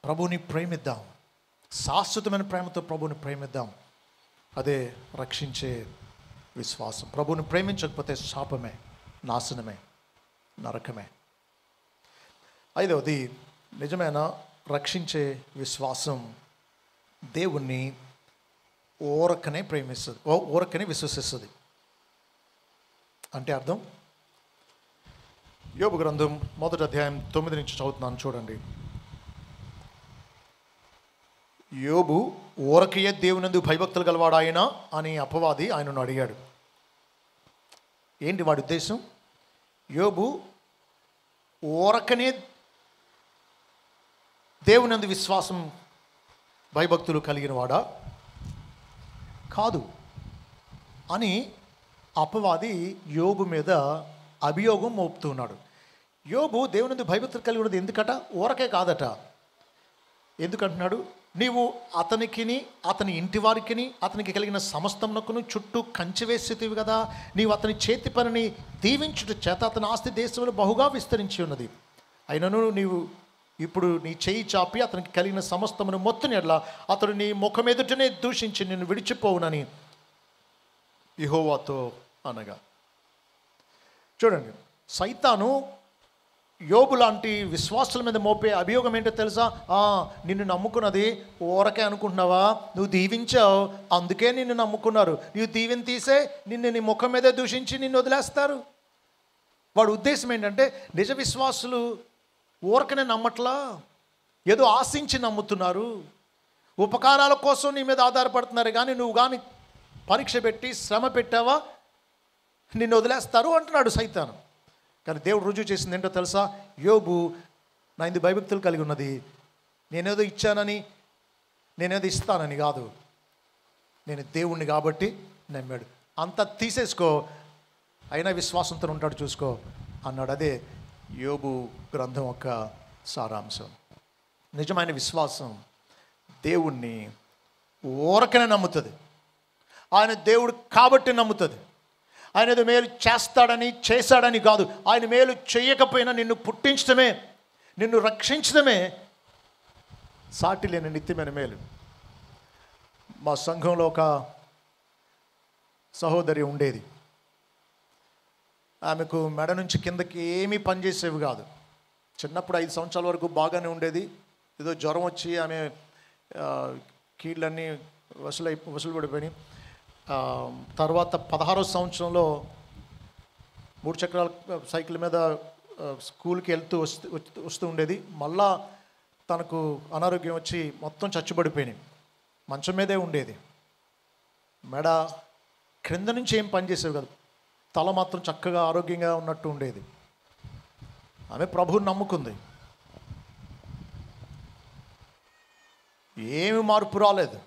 ప్రభువుని ప్రేమిద్దాం, శాశ్వతమైన ప్రేమతో ప్రభువుని ప్రేమిద్దాం. అదే రక్షించే విశ్వాసం. ప్రభువుని ప్రేమించకపోతే శాపమే, నాశనమే, నరకమే. 5వది, నిజమైన రక్షించే విశ్వాసం దేవుణ్ణి ఊరకనే ప్రేమిస్తుంది, ఊరకనే విశ్వసిస్తుంది. అంటే అర్థం, యోబు గ్రంథం 1వ అధ్యాయం 9 నుంచి చదువుతున్నాను చూడండి. యోబు ఊరకయే దేవునందు భయభక్తులు గలవాడాయన అని అపవాది ఆయనను అడిగాడు. ఏంటి వాడి ఉద్దేశం? యోబు ఊరకనే దేవునందు విశ్వాసం భయభక్తులు కలిగిన వాడా కాదు అని అపవాది యోబు మీద అభియోగం మోపుతున్నాడు. యోబు దేవునందు భయభక్తులు కలిగి ఉన్నది ఎందుకట? ఊరకే కాదట. ఎందుకంటున్నాడు? నీవు అతనికిని అతని ఇంటి వారికిని అతనికి కలిగిన సమస్తమునకును చుట్టూ కంచె వేసేటివి కదా. నీవు అతని చేతి పనిని దీవించుట చేత అతని ఆస్తి దేశంలో బహుగా విస్తరించి ఉన్నది. అయినను నీవు ఇప్పుడు నీ చేయి చాపి అతనికి కలిగిన సమస్తమును మొత్తం ఎట్లా అతడు నీ ముఖమెదుటనే దూషించి నిన్ను విడిచిపోవునని యెహోవాతో అనగా. చూడండి, సైతాను యోబు లాంటి విశ్వాసుల మీద మోపే అభియోగం ఏంటో తెలుసా? నిన్ను నమ్ముకున్నది ఊరకే అనుకుంటున్నావా? నువ్వు దీవించావు, అందుకే నిన్ను నమ్ముకున్నారు. నువ్వు దీవెని తీసే నిన్ను నీ ముఖం మీదే దూషించి నిన్ను వదిలేస్తారు. వాడు ఉద్దేశం ఏంటంటే నిజ విశ్వాసులు ఊరకనే నమ్మట్లా, ఏదో ఆశించి నమ్ముతున్నారు. ఉపకారాల కోసం నీ మీద ఆధారపడుతున్నారు. కానీ నువ్వు కానీ పరీక్ష పెట్టి శ్రమ పెట్టావా నిన్ను వదిలేస్తారు అంటున్నాడు సైతాను. కానీ దేవుడు రుజువు చేసింది ఏంటో తెలుసా? యోబు నా ఇందు భయభక్తులు కలిగి ఉన్నది, నేనేదో ఇచ్చానని నేనేదో ఇస్తానని కాదు, నేను దేవుణ్ణి కాబట్టి నమ్మాడు. అంతా తీసేసుకో, అయినా విశ్వాసంతో ఉంటాడు చూసుకో అన్నాడు. అదే యోబు గ్రంథం యొక్క సారాంశం. నిజమైన విశ్వాసం దేవుణ్ణి ఊరకనే నమ్ముతుంది. ఆయన దేవుడు కాబట్టి నమ్ముతుంది. ఆయన ఏదో మేలు చేస్తాడని చేశాడని కాదు. ఆయన మేలు చేయకపోయినా నిన్ను పుట్టించడమే, నిన్ను రక్షించడమే సాటి లేని నిత్యమైన మేలు. మా సంఘంలో ఒక సహోదరి ఉండేది. ఆమెకు మెడ నుంచి కిందకి ఏమీ పనిచేసేవి కాదు. చిన్నప్పుడు 5 సంవత్సరాల వరకు బాగానే ఉండేది. ఏదో జ్వరం వచ్చి ఆమె కీళ్ళన్నీ వసూలు పడిపోయినాయి. తర్వాత 16వ సంవత్సరంలో 3 చక్రాల సైకిల్ మీద స్కూల్కి వస్తూ ఉండేది. మళ్ళా తనకు అనారోగ్యం వచ్చి మొత్తం చచ్చుబడిపోయినాయి. మంచం మీదే ఉండేది. మెడ క్రింద నుంచి ఏం పనిచేసేవి కాదు, తల మాత్రం చక్కగా ఆరోగ్యంగా ఉన్నట్టు ఉండేది. ఆమె ప్రభువుని నమ్ముకుంది. ఏమి మార్పు రాలేదు.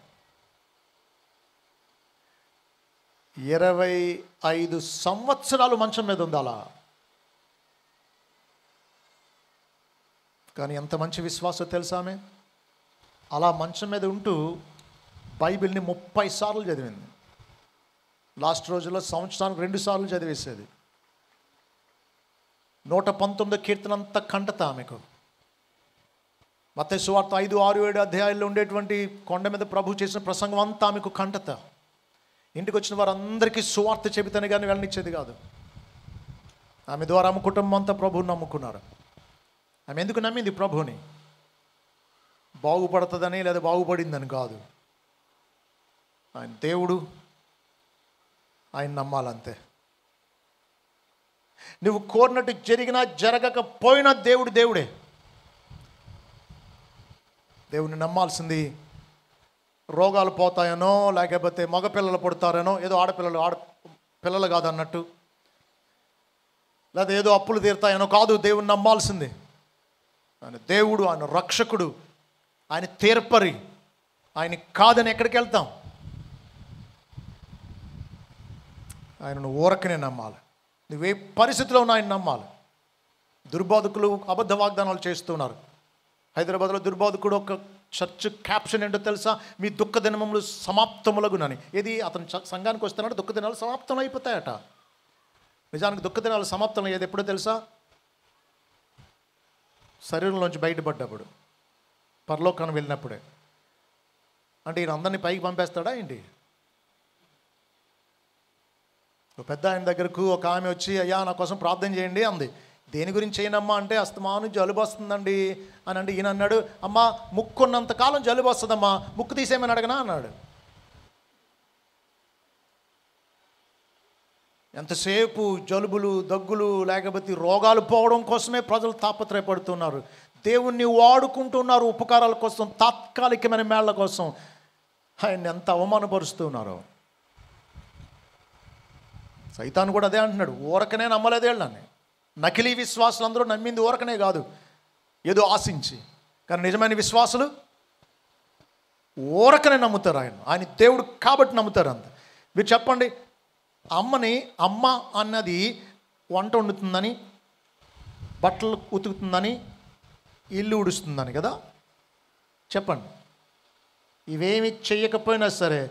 25 సంవత్సరాలు మంచం మీద ఉంది అలా. కానీ ఎంత మంచి విశ్వాసం తెలుసా ఆమె? అలా మంచం మీద ఉంటూ బైబిల్ని 30 సార్లు చదివింది. లాస్ట్ రోజుల్లో సంవత్సరానికి 2 సార్లు చదివేసేది. 119 కీర్తన అంతా కంటత ఆమెకు. మత్తయి సువార్త 5, 6, 7 అధ్యాయాల్లో ఉండేటువంటి కొండ మీద ప్రభు చేసిన ప్రసంగం అంతా ఆమెకు కంటత. ఇంటికి వచ్చిన వారందరికీ సువార్త చెబితేనే కానీ వెళ్ళనిచ్చేది కాదు. ఆమె ద్వారా ఆమె కుటుంబం అంతా ప్రభువుని నమ్ముకున్నారు. ఆమె ఎందుకు నమ్మింది ప్రభువుని? బాగుపడుతుందని లేదా బాగుపడిందని కాదు. ఆయన దేవుడు, ఆయన నమ్మాలంతే. నువ్వు కోరినట్టు జరిగినా జరగకపోయినా దేవుడు దేవుడే. దేవుడిని నమ్మాల్సింది రోగాలు పోతాయనో, లేకపోతే మగపిల్లలు పుడతారనో, ఏదో పిల్లలు కాదన్నట్టు, లేదా ఏదో అప్పులు తీరుతాయనో కాదు. దేవుడిని నమ్మాల్సింది. ఆయన దేవుడు, ఆయన రక్షకుడు, ఆయన తీర్పరి. ఆయన కాదని ఎక్కడికి వెళ్తాం? ఆయనను ఊరకనే నమ్మాలి. నువ్వే పరిస్థితిలో ఉన్నా ఆయన నమ్మాలి. దుర్బోధకులు అబద్ధ వాగ్దానాలు చేస్తున్నారు. హైదరాబాద్లో దుర్బోధకుడు ఒక చర్చ్ క్యాప్షన్ ఏంటో తెలుసా? మీ దుఃఖ దినములు సమాప్తములగునని. ఏది అతను సంఘానికి వస్తున్నాడు, దుఃఖ దినాలు సమాప్తం అయిపోతాయట. నిజానికి దుఃఖ దినాలు సమాప్తం అయ్యేది ఎప్పుడో తెలుసా? శరీరంలోంచి బయటపడ్డప్పుడు, పరలోకానికి వెళ్ళినప్పుడే. అంటే ఈయన అందరినీ పైకి పంపేస్తాడా ఏంటి? ఒక పెద్ద ఆయన దగ్గరకు ఒక ఆమె వచ్చి, అయ్యా నా కోసం ప్రార్థన చేయండి అంది. దేని గురించి అయినమ్మా అంటే అస్తమాను జలుబు వస్తుందండి అని అంటే ఈయన అన్నాడు, అమ్మా ముక్కున్నంతకాలం జలుబు వస్తుందమ్మా, ముక్కు తీసేయమని అడగనా అన్నాడు. ఎంతసేపు జలుబులు దగ్గులు లేకపోతే రోగాలు పోవడం కోసమే ప్రజలు తాపత్రయపడుతున్నారు. దేవుణ్ణి వాడుకుంటున్నారు ఉపకారాల కోసం, తాత్కాలికమైన మేళ్ల కోసం. ఆయన్ని ఎంత అవమానపరుస్తున్నారు. సైతాను కూడా అదే అంటున్నాడు, ఊరకనే నమ్మలేదేళ్ళని. నకిలీ విశ్వాసులు అందరూ నమ్మింది ఊరకనే కాదు, ఏదో ఆశించి. కానీ నిజమైన విశ్వాసులు ఊరకనే నమ్ముతారు. ఆయన దేవుడు కాబట్టి నమ్ముతారు. అంత మీరు చెప్పండి, అమ్మ అన్నది వంట వండుతుందని, బట్టలు ఉతుకుతుందని, ఇల్లు ఉడుస్తుందని కదా. చెప్పండి, ఇవేమి చెయ్యకపోయినా సరే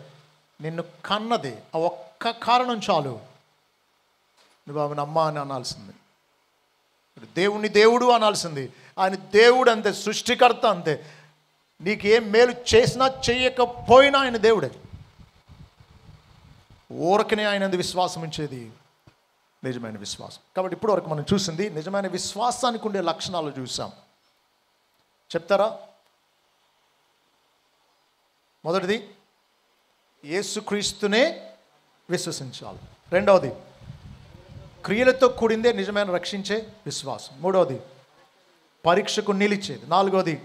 నిన్ను కన్నది ఆ ఒక్క కారణం చాలు, నువ్వు ఆమెను అమ్మ అని అనాల్సింది. దేవుణ్ణి దేవుడు అనాల్సింది. ఆయన దేవుడు అంతే, సృష్టికర్త అంతే. నీకేం మేలు చేసినా చెయ్యకపోయినా ఆయన దేవుడే. ఊరకనే ఆయన విశ్వాసం ఉంచేది నిజమైన విశ్వాసం. కాబట్టి ఇప్పటివరకు మనం చూసింది నిజమైన విశ్వాసానికి ఉండే లక్షణాలు చూసాం. చెప్తారా? మొదటిది, యేసుక్రీస్తునే విశ్వసించాలి. రెండవది, క్రియలతో కూడిందే నిజమైన రక్షించే విశ్వాసం. మూడవది, పరీక్షకు నిలిచేది. నాలుగవది,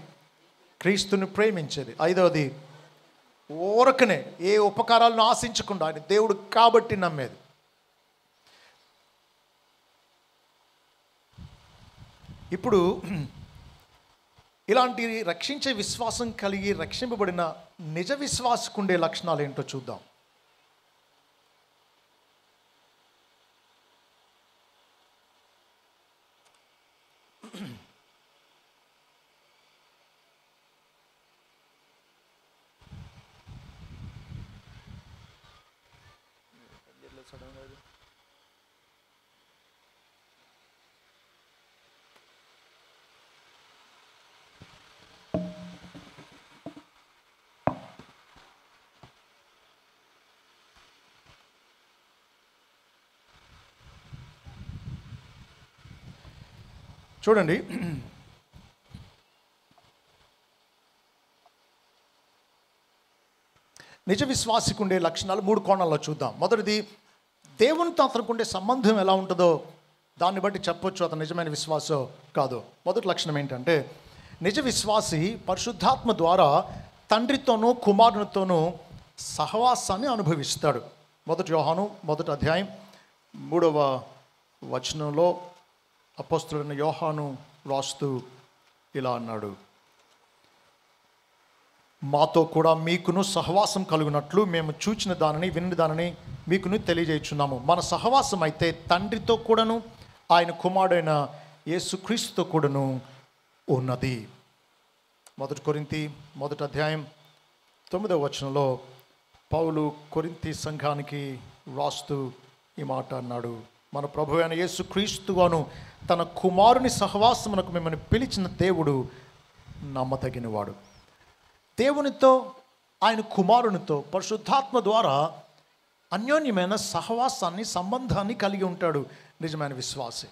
క్రీస్తుని ప్రేమించేది. ఐదవది, ఊరకనే ఏ ఉపకారాలను ఆశించకుండా ఆయన దేవుడు కాబట్టి నమ్మేది. ఇప్పుడు ఇలాంటి రక్షించే విశ్వాసం కలిగి రక్షింపబడిన నిజ విశ్వాసకుండే లక్షణాలు ఏంటో చూద్దాం. చూడండి, నిజ విశ్వాసికి ఉండే లక్షణాలు మూడు కోణాల్లో చూద్దాం. మొదటిది, దేవునితో అతనికి ఉండే సంబంధం ఎలా ఉంటుందో దాన్ని బట్టి చెప్పొచ్చు అతను నిజమైన విశ్వాసో కాదో. మొదటి లక్షణం ఏంటంటే, నిజ విశ్వాసి పరిశుద్ధాత్మ ద్వారా తండ్రితోనూ కుమారునితోనూ సహవాసాన్ని అనుభవిస్తాడు. 1 యోహాను 1వ అధ్యాయం 3వ వచనంలో అపోస్తలుడైన యోహాను రాస్తూ ఇలా అన్నాడు, మాతో కూడా మీకును సహవాసం కలుగునట్లు మేము చూచిన దానిని విని దానిని మీకును తెలియజేయుచున్నాము. మన సహవాసం అయితే తండ్రితో కూడాను ఆయన కుమారుడైన యేసుక్రీస్తుతో కూడాను ఉన్నది. 1 కొరింథీ 1వ అధ్యాయం 9వ వచనంలో పౌలు కొరింథీ సంఘానికి రాస్తూ ఈ మాట అన్నాడు, మన ప్రభు అయిన యేసుక్రీస్తుగాను తన కుమారుని సహవాసమునకు మిమ్మల్ని పిలిచిన దేవుడు నమ్మదగినవాడు. దేవునితో ఆయన కుమారునితో పరిశుద్ధాత్మ ద్వారా అన్యోన్యమైన సహవాసాన్ని సంబంధాన్ని కలిగి ఉంటాడు నిజమైన విశ్వాసి.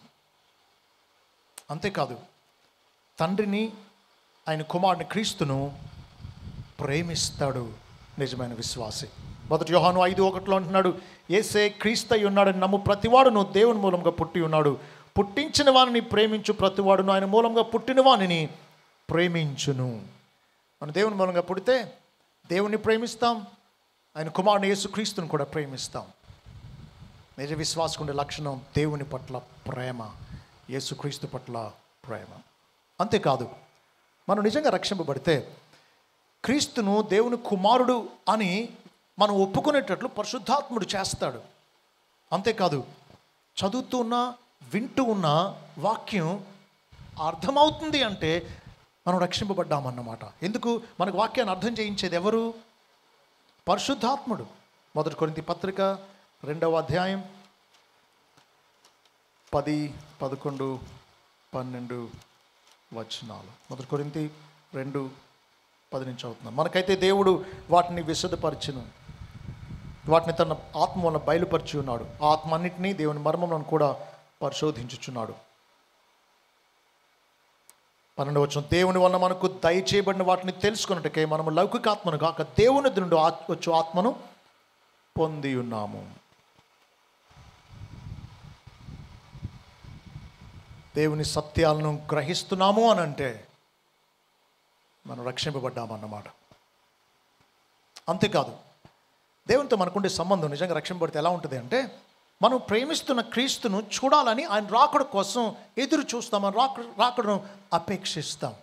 అంతేకాదు, తండ్రిని ఆయన కుమారుని క్రీస్తును ప్రేమిస్తాడు నిజమైన విశ్వాసి. 1 యోహాను 5:1 అంటున్నాడు, యేసే క్రీస్తై ఉన్నాడని నమ్ము ప్రతివాడును దేవుని మూలంగా పుట్టి ఉన్నాడు, పుట్టించిన వారిని ప్రేమించు ప్రతివాడును ఆయన మూలంగా పుట్టిన వారిని ప్రేమించును. మనం దేవుని మూలంగా పుడితే దేవుణ్ణి ప్రేమిస్తాం, ఆయన కుమారుని యేసుక్రీస్తుని కూడా ప్రేమిస్తాం. నిజ విశ్వాసకుండే లక్షణం దేవుని పట్ల ప్రేమ, యేసుక్రీస్తు పట్ల ప్రేమ. అంతేకాదు, మనం నిజంగా రక్షింపబడితే క్రీస్తును దేవుని కుమారుడు అని మనం ఒప్పుకునేటట్లు పరిశుద్ధాత్ముడు చేస్తాడు. అంతేకాదు, చదువుతూ ఉన్న వింటూ ఉన్న వాక్యం అర్థమవుతుంది అంటే మనం రక్షింపబడ్డామన్నమాట. ఎందుకు? మనకు వాక్యాన్ని అర్థం చేయించేది ఎవరు? పరిశుద్ధాత్ముడు. 1 కొరింథీ పత్రిక 2వ అధ్యాయం 10, 11, 12 వచనాలు. 1 కొరింథీ 2:10 నుంచి అవుతున్నాం. మనకైతే దేవుడు వాటిని విశదపరిచును, వాటిని తన ఆత్మ వలన బయలుపరిచి ఉన్నాడు. ఆ ఆత్మ అన్నింటినీ దేవుని మర్మములను కూడా పరిశోధించుచున్నాడు. 12వ వచనం, దేవుని వలన మనకు దయచేయబడిన వాటిని తెలుసుకున్నట్టుకే మనము లౌకికాత్మను కాక దేవుని నుండి వచ్చు ఆత్మను పొంది ఉన్నాము. దేవుని సత్యాలను గ్రహిస్తున్నాము అని అంటే మనం రక్షింపబడ్డామన్నమాట. అంతేకాదు, దేవునితో మనకుండే సంబంధం నిజంగా రక్షింపబడితే ఎలా ఉంటుంది అంటే, మనం ప్రేమిస్తున్న క్రీస్తును చూడాలని ఆయన రాకడ కోసం ఎదురు చూస్తాం, ఆయన రాకడను అపేక్షిస్తాం.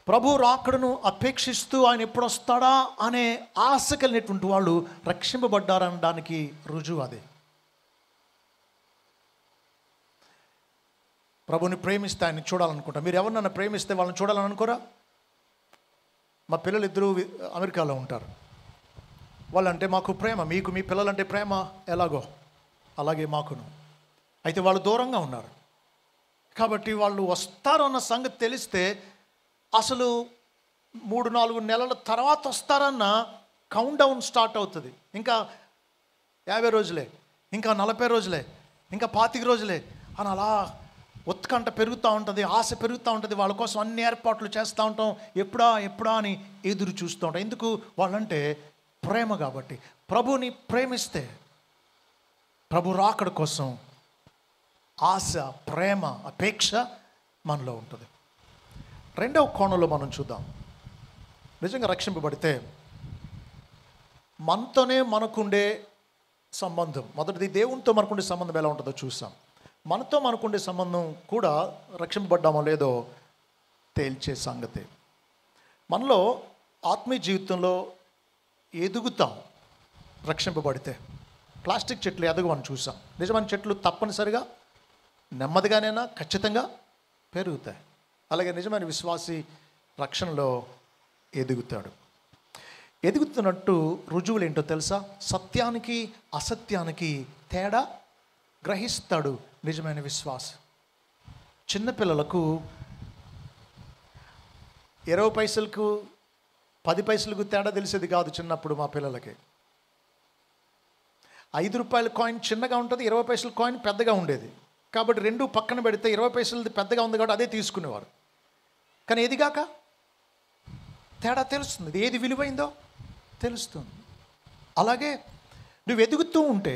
ప్రభు రాకడను అపేక్షిస్తూ ఆయన ఎప్పుడు వస్తాడా అనే ఆశ కలిగినటువంటి వాళ్ళు రక్షింపబడ్డారనడానికి రుజువు అదే. ప్రభుని ప్రేమిస్తే ఆయన్ని చూడాలనుకుంటా. మీరు ఎవరినన్నా ప్రేమిస్తే వాళ్ళని చూడాలని అనుకోరా? మా పిల్లలు ఇద్దరు అమెరికాలో ఉంటారు. వాళ్ళంటే మాకు ప్రేమ, మీకు మీ పిల్లలంటే ప్రేమ ఎలాగో అలాగే మాకును. అయితే వాళ్ళు దూరంగా ఉన్నారు కాబట్టి వాళ్ళు వస్తారు అన్న సంగతి తెలిస్తే అసలు 3-4 నెలల తర్వాత వస్తారన్న కౌంట్ డౌన్ స్టార్ట్ అవుతుంది. ఇంకా 50 రోజులే, ఇంకా 40 రోజులే, ఇంకా 25 రోజులే అని అలా ఉత్కంఠ పెరుగుతూ ఉంటుంది, ఆశ పెరుగుతూ ఉంటుంది. వాళ్ళ కోసం అన్ని ఏర్పాట్లు చేస్తూ ఉంటాం, ఎప్పుడా అని ఎదురు చూస్తూ ఉంటాం. ఎందుకు? వాళ్ళంటే ప్రేమ కాబట్టి. ప్రభుని ప్రేమిస్తే ప్రభు రాకడ కోసం ఆశ, ప్రేమ, అపేక్ష మనలో ఉంటుంది. రెండవ కోణంలో మనం చూద్దాం. నిజంగా రక్షింపబడితే మనతోనే మనకుండే సంబంధం, మొదటిది దేవునితో మనకుండే సంబంధం ఎలా ఉంటుందో చూసాం. మనతో మనకుండే సంబంధం కూడా రక్షింపబడ్డామో లేదో తేల్చే సంగతి. మనలో ఆత్మీయ జీవితంలో ఎదుగుతాం రక్షింపబడితే. ప్లాస్టిక్ చెట్లు ఎదగమని చూసాం. నిజమైన చెట్లు తప్పనిసరిగా నెమ్మదిగానైనా ఖచ్చితంగా పెరుగుతాయి. అలాగే నిజమైన విశ్వాసి రక్షణలో ఎదుగుతాడు. ఎదుగుతున్నట్టు రుజువులు ఏంటో తెలుసా? సత్యానికి అసత్యానికి తేడా గ్రహిస్తాడు నిజమైన విశ్వాసి. చిన్నపిల్లలకు 20 పైసలకు 10 పైసలకు తేడా తెలిసేది కాదు చిన్నప్పుడు మా పిల్లలకి. 5 రూపాయల కాయిన్ చిన్నగా ఉంటుంది, 20 పైసల కాయిన్ పెద్దగా ఉండేది. కాబట్టి రెండు పక్కన పెడితే 20 పైసలది పెద్దగా ఉంది కాబట్టి అదే తీసుకునేవారు. కానీ ఏదిగాక తేడా తెలుస్తుంది, ఏది విలువైందో తెలుస్తుంది. అలాగే నువ్వు ఎదుగుతూ ఉంటే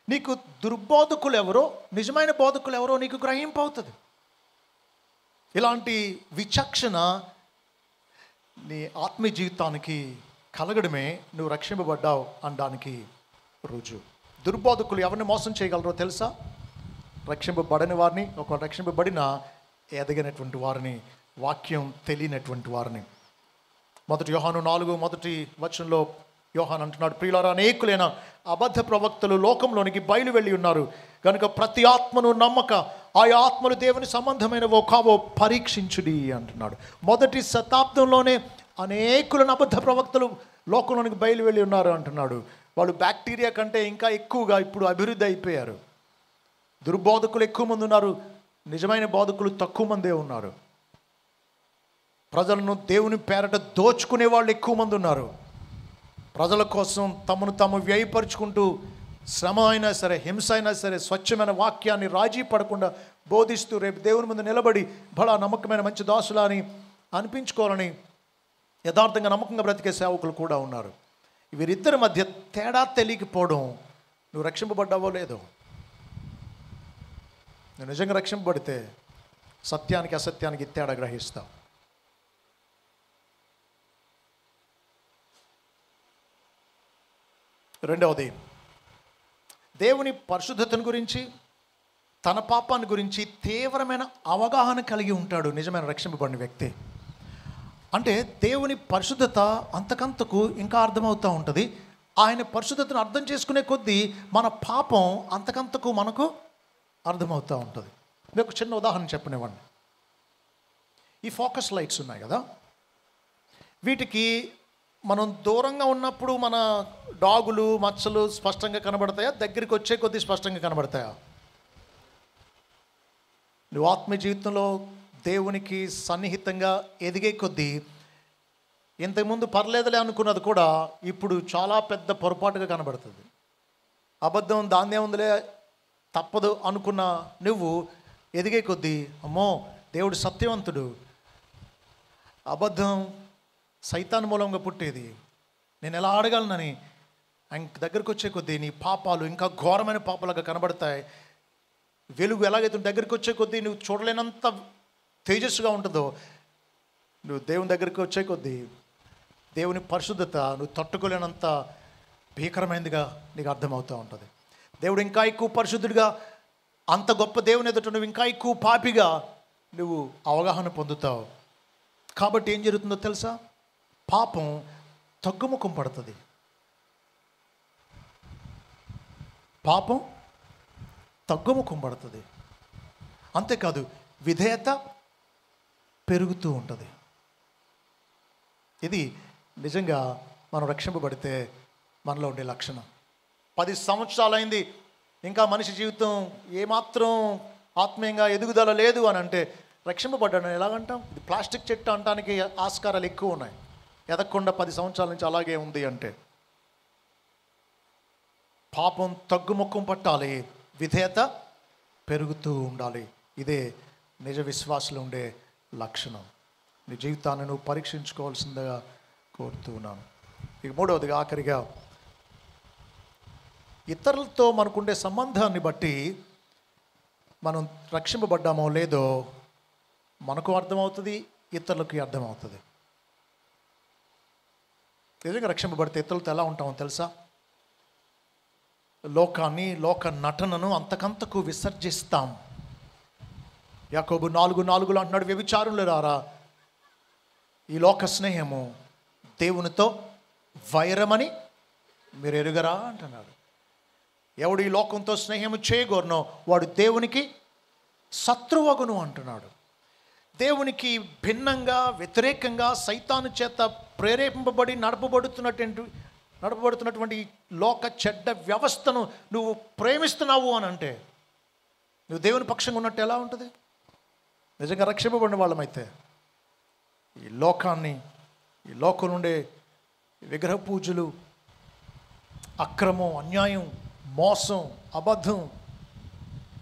నీకు దుర్బోధకులు ఎవరో నిజమైన బోధకులు ఎవరో నీకు గ్రహింపు అవుతుంది. ఇలాంటి విచక్షణ నీ ఆత్మీయ జీవితానికి కలగడమే నువ్వు రక్షింపబడ్డావు అనడానికి రుజువు. దుర్బోధకులు ఎవరిని మోసం చేయగలరో తెలుసా? రక్షింపబడని వారిని, ఒక రక్షింపబడిన ఎదగినటువంటి వారిని, వాక్యం తెలియనటువంటి వారిని. 1 యోహాను 4:1 యోహాను అంటున్నాడు, ప్రియులారా, అనేకులైన అబద్ధ ప్రవక్తలు లోకంలోనికి బయలు వెళ్ళి ఉన్నారు కనుక ప్రతి ఆత్మను నమ్మక ఆయా ఆత్మలు దేవుని సంబంధమైనవో కావో పరీక్షించుడి అంటున్నాడు. 1వ శతాబ్దంలోనే అనేకులను అబద్ధ ప్రవక్తలు లోకంలోనికి బయలు వెళ్ళి ఉన్నారు అంటున్నాడు. వాళ్ళు బ్యాక్టీరియా కంటే ఇంకా ఎక్కువగా ఇప్పుడు అభివృద్ధి అయిపోయారు. దుర్బోధకులు ఎక్కువ మంది ఉన్నారు, నిజమైన బోధకులు తక్కువ మందే ఉన్నారు. ప్రజలను దేవుని పేరట దోచుకునే వాళ్ళు ఎక్కువ మంది ఉన్నారు. ప్రజల కోసం తమను తాము వ్యయపరుచుకుంటూ శ్రమ అయినా సరే, హింస అయినా సరే, స్వచ్ఛమైన వాక్యాన్ని రాజీ పడకుండా బోధిస్తూ రేపు దేవుని ముందు నిలబడి బలా నమ్మకమైన మంచి దాసులా అని అనిపించుకోవాలని యథార్థంగా నమ్మకంగా బ్రతికే సేవకులు కూడా ఉన్నారు. వీరిద్దరి మధ్య తేడా తెలియకపోవడం నువ్వు రక్షింపబడ్డావో లేదో. నువ్వు నిజంగా రక్షింపబడితే సత్యానికి అసత్యానికి తేడా గ్రహిస్తావు. రెండవది, దేవుని పరిశుద్ధతను గురించి, తన పాపాన్ని గురించి తీవ్రమైన అవగాహన కలిగి ఉంటాడు నిజమైన రక్షింపబడిన వ్యక్తి. అంటే దేవుని పరిశుద్ధత అంతకంతకు ఇంకా అర్థమవుతూ ఉంటుంది. ఆయన పరిశుద్ధతను అర్థం చేసుకునే కొద్దీ మన పాపం అంతకంతకు మనకు అర్థమవుతూ ఉంటుంది. మీకు చిన్న ఉదాహరణ చెప్పనివ్వండి. ఈ ఫోకస్ లైట్స్ ఉన్నాయి కదా, వీటికి మనం దూరంగా ఉన్నప్పుడు మన డాగులు మచ్చలు స్పష్టంగా కనబడతాయా? దగ్గరికి వచ్చే కొద్దీ స్పష్టంగా కనబడతాయా? నువ్వు ఆత్మీయ జీవితంలో దేవునికి సన్నిహితంగా ఎదిగే కొద్దీ ఇంతకుముందు పర్లేదులే అనుకున్నది కూడా ఇప్పుడు చాలా పెద్ద పొరపాటుగా కనబడుతుంది. అబద్ధం దాన్నే ఉందిలే తప్పదు అనుకున్న నువ్వు ఎదిగే కొద్దీ అమ్మో దేవుడు సత్యవంతుడు, అబద్ధం సైతాన్ మూలంగా పుట్టేది, నేను ఎలా ఆడగలనని ఆయన దగ్గరకు వచ్చే కొద్దీ నీ పాపాలు ఇంకా ఘోరమైన పాపాలుగా కనబడతాయి. వెలుగు ఎలాగైతే దగ్గరికి వచ్చే కొద్దీ నువ్వు చూడలేనంత తేజస్సుగా ఉంటుందో, నువ్వు దేవుని దగ్గరికి వచ్చే కొద్దీ దేవుని పరిశుద్ధత నువ్వు తట్టుకోలేనంత భీకరమైనదిగా నీకు అర్థమవుతూ ఉంటుంది. దేవుడు ఇంకా ఎక్కువ పరిశుద్ధుడిగా, అంత గొప్ప దేవుని ఎదుట నువ్వు ఇంకా ఎక్కువ పాపిగా నువ్వు అవగాహన పొందుతావు. కాబట్టి ఏం జరుగుతుందో తెలుసా? పాపం తగ్గుముఖం పడుతుంది. పాపం తగ్గుముఖం పడుతుంది. అంతేకాదు విధేయత పెరుగుతూ ఉంటుంది. ఇది నిజంగా మనం రక్షింపబడితే మనలో ఉండే లక్షణం. 10 సంవత్సరాలైంది, ఇంకా మనిషి జీవితం ఏమాత్రం ఆత్మీయంగా ఎదుగుదల లేదు అని అంటే రక్షింపబడ్డాడని ఎలాగంటాం? ఇది ప్లాస్టిక్ చెట్టు అనడానికి ఆస్కారాలు ఎక్కువ ఉన్నాయి. ఎదగకుండా 10 సంవత్సరాల నుంచి అలాగే ఉంది అంటే పాపం తగ్గుముఖం పట్టాలి, విధేయత పెరుగుతూ ఉండాలి. ఇదే నిజ విశ్వాసులు ఉండే లక్షణం. నీ జీవితాన్ని నువ్వు పరీక్షించుకోవాల్సిందిగా కోరుతూ ఉన్నాను. ఇక మూడవదిగా, ఆఖరిగా, ఇతరులతో మనకుండే సంబంధాన్ని బట్టి మనం రక్షింపబడ్డామో లేదో మనకు అర్థమవుతుంది, ఇతరులకి అర్థమవుతుంది. నిజంగా రక్షింపబడితే ఇతరులతో ఎలా ఉంటామో తెలుసా? లోకాన్ని, లోక నటనను అంతకంతకు విసర్జిస్తాం. యాకోబు 4:4 అంటున్నాడు, వ్యభిచారులు రారా, ఈ లోక స్నేహము దేవునితో వైరమని మీరు ఎరుగరా అంటున్నాడు. ఎవడు ఈ లోకంతో స్నేహము చేయగోరునో వాడు దేవునికి శత్రువగును అంటున్నాడు. దేవునికి భిన్నంగా, వ్యతిరేకంగా, సైతాను చేత ప్రేరేపింపబడి నడపబడుతున్నటువంటి లోక చెడ్డ వ్యవస్థను నువ్వు ప్రేమిస్తున్నావు అని అంటే నువ్వు దేవుని పక్షంగా ఉన్నట్టు ఎలా ఉంటుంది? నిజంగా రక్షింపబడిన వాళ్ళమైతే ఈ లోకాన్ని, ఈ లోకం నుండే విగ్రహ పూజలు, అక్రమం, అన్యాయం, మోసం, అబద్ధం,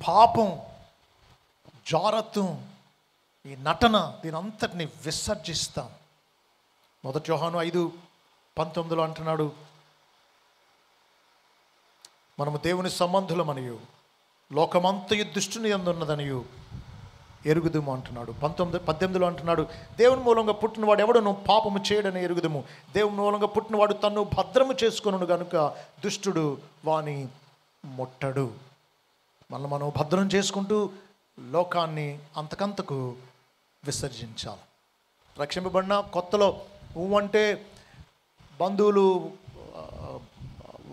పాపం, జారత్వం, ఈ నటన, దీని అంతటిని విసర్జిస్తాం. 1 యోహాను 5:19 అంటున్నాడు, మనము దేవుని సంబంధులమనియు లోకమంతయు దుష్టుని యందున్నదనియు ఎరుగుదుము అంటున్నాడు. 18 అంటున్నాడు, దేవుని మూలంగా పుట్టినవాడు ఎవడును పాపము చేయడని ఎరుగుదుము. దేవుని మూలంగా పుట్టినవాడు తన్ను భద్రము చేసుకొనును గనుక దుష్టుడు వాని ముట్టడు. మనం భద్రం చేసుకుంటూ లోకాన్ని అంతకంతకు విసర్జించాలి. రక్షింపబడిన కొత్తలో అంటే బంధువులు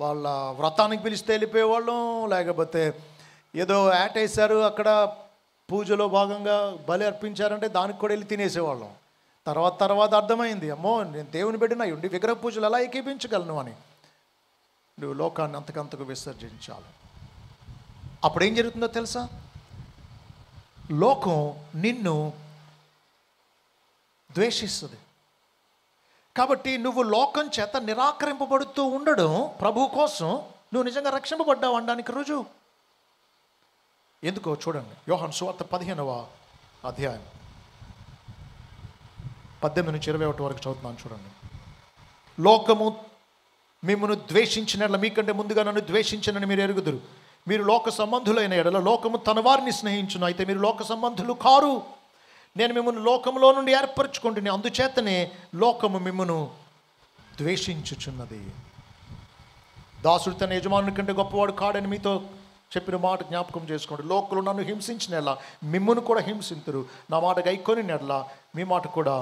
వాళ్ళ వ్రతానికి పిలిస్తే వెళ్ళిపోయేవాళ్ళం, లేకపోతే ఏదో యాట్ వేశారు అక్కడ పూజలో భాగంగా బలి అర్పించారంటే దానికి కూడా వెళ్ళి తినేసేవాళ్ళం. తర్వాత అర్థమైంది, అమ్మో నేను దేవుని బిడ్డనై ఉండి విగ్రహ పూజలు ఎలా ఏకీపించగలను అని. నువ్వు లోకాన్ని అంతకంతకు విసర్జించాలి. అప్పుడేం జరుగుతుందో తెలుసా? లోకం నిన్ను ద్వేషిస్తుంది. కాబట్టి నువ్వు లోకం చేత నిరాకరింపబడుతూ ఉండడం ప్రభు కోసం నువ్వు నిజంగా రక్షింపబడ్డావు అనడానికి రుజువు. ఎందుకో చూడండి, యోహాను సువార్త 15వ అధ్యాయం 18 నుంచి 21 వరకు చదువుతున్నాను చూడండి. లోకము మిమ్మల్ని ద్వేషించిన మీకంటే ముందుగా నన్ను ద్వేషించనని మీరు ఎరుగుదురు. మీరు లోక సంబంధులైన ఎడల లోకము తన వారిని స్నేహించును, అయితే మీరు లోక సంబంధులు కారు. నేను మిమ్మల్ని లోకంలో నుండి ఏర్పరచుకుంటుని, అందుచేతనే లోకము మిమ్మను ద్వేషించుచున్నది. దాసుడు తన యజమానుని కంటే గొప్పవాడు కాడని మీతో చెప్పిన మాట జ్ఞాపకం చేసుకోండి. లోకులు నన్ను హింసించిన ఎడల మిమ్మల్ని కూడా హింసింతురు, నా మాట గైకొని ఎడల మీ మాట కూడా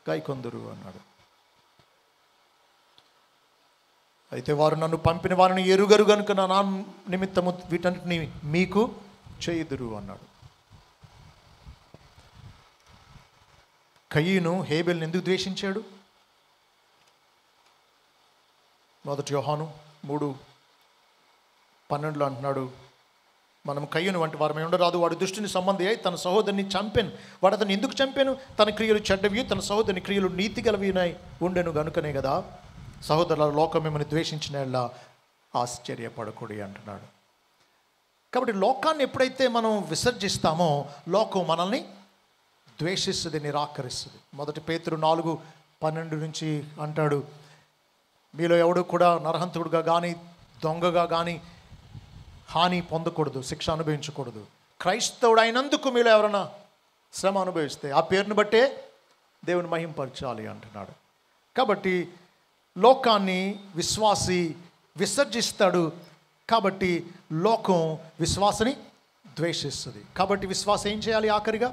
గైకొందురు అన్నాడు. అయితే వారు నన్ను పంపిన వారిని ఎరుగరు గనుక నా నిమిత్తము వీటన్నిటిని మీకు చేయుదురు అన్నాడు. కయీను హేబెల్ని ఎందుకు ద్వేషించాడు? 1 యోహాను 3:12 అంటున్నాడు, మనం కయ్యను వంటి వారమై ఉండరాదు. వాడు దుష్టుని సంబంధి అయి తన సహోదరుని చంపాను. వాడు అతను ఎందుకు చంపాను? తన క్రియలు చెడ్డవి, తన సహోదరుని క్రియలు నీతి గలవినై ఉండెను గనుకనే కదా. సహోదరుల లోకం మిమ్మల్ని ద్వేషించిన ఆశ్చర్యపడకూడి అంటున్నాడు. కాబట్టి లోకాన్ని ఎప్పుడైతే మనం విసర్జిస్తామో లోకం మనల్ని ద్వేషిస్తుంది, నిరాకరిస్తుంది. 1 పేతురు 4:12 నుంచి అంటాడు, మీలో ఎవడు కూడా నరహంతుడుగా కానీ దొంగగా కానీ హాని పొందకూడదు, శిక్ష అనుభవించకూడదు. క్రైస్తవుడు అయినందుకు మీలో ఎవరైనా శ్రమ అనుభవిస్తే ఆ పేరును బట్టే దేవుని మహింపరచాలి అంటున్నాడు. కాబట్టి లోకాన్ని విశ్వాసి విసర్జిస్తాడు, కాబట్టి లోకం విశ్వాసని ద్వేషిస్తుంది. కాబట్టి విశ్వాసం ఏం చేయాలి? ఆఖరిగా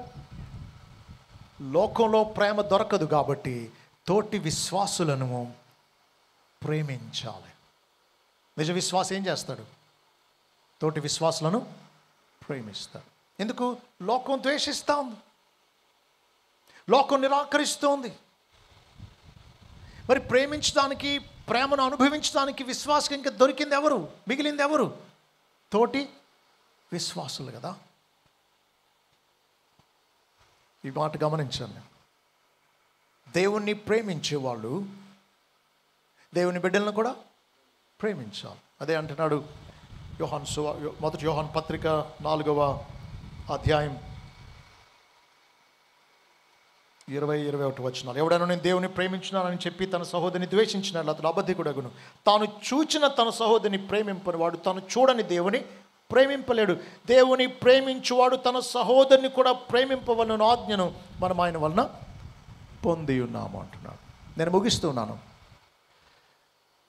లోకంలో ప్రేమ దొరకదు కాబట్టి తోటి విశ్వాసులను ప్రేమించాలి. నిజ విశ్వాసం ఏం చేస్తాడు? తోటి విశ్వాసులను ప్రేమిస్తాడు. ఎందుకు? లోకం ద్వేషిస్తూ ఉంది, లోకం నిరాకరిస్తోంది. మరి ప్రేమించడానికి, ప్రేమను అనుభవించడానికి విశ్వాసం ఇంకా దొరికింది ఎవరు? మిగిలింది ఎవరు? తోటి విశ్వాసులు కదా. ఈ మాట గమనించండి. దేవుణ్ణి ప్రేమించేవాళ్ళు దేవుని బిడ్డలను కూడా ప్రేమించాలి. అదే అంటున్నాడు మొదటి యోహాను పత్రిక 4వ అధ్యాయం 20-21 వచనాలు. ఎవడైనా నేను దేవుని ప్రేమించున్నానని చెప్పి తన సహోదరిని ద్వేషించినట్లు అతడు అబద్ధికుడగును. తాను చూచిన తన సహోదరిని ప్రేమింపని వాడు తాను చూడని దేవుని ప్రేమింపలేడు. దేవుని ప్రేమించువాడు తన సహోదరిని కూడా ప్రేమింపవలన ఆజ్ఞను మనం ఆయన వలన పొంది ఉన్నాము అంటున్నాడు. నేను ముగిస్తున్నాను.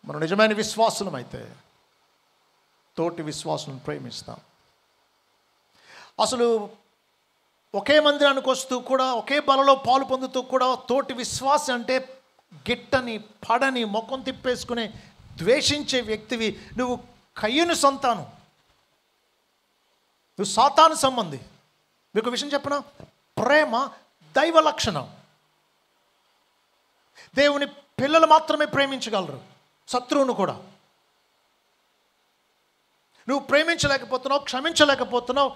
మనం నిజమైన విశ్వాసులం అయితే తోటి విశ్వాసులను ప్రేమిస్తాం. అసలు ఒకే మందిరానికి వస్తూ కూడా, ఒకే బలలో పాలు పొందుతూ కూడా తోటి విశ్వాసం అంటే గిట్టని, పడని, ముఖం తిప్పేసుకునే, ద్వేషించే వ్యక్తివి. నువ్వు కయ్యను సంతానం, నువ్వు సాతాను సంబంధి. మీకు విషయం చెప్పనా? ప్రేమ దైవ లక్షణం. దేవుని పిల్లలు మాత్రమే ప్రేమించగలరు, శత్రువును కూడా. నువ్వు ప్రేమించలేకపోతున్నావు, క్షమించలేకపోతున్నావు,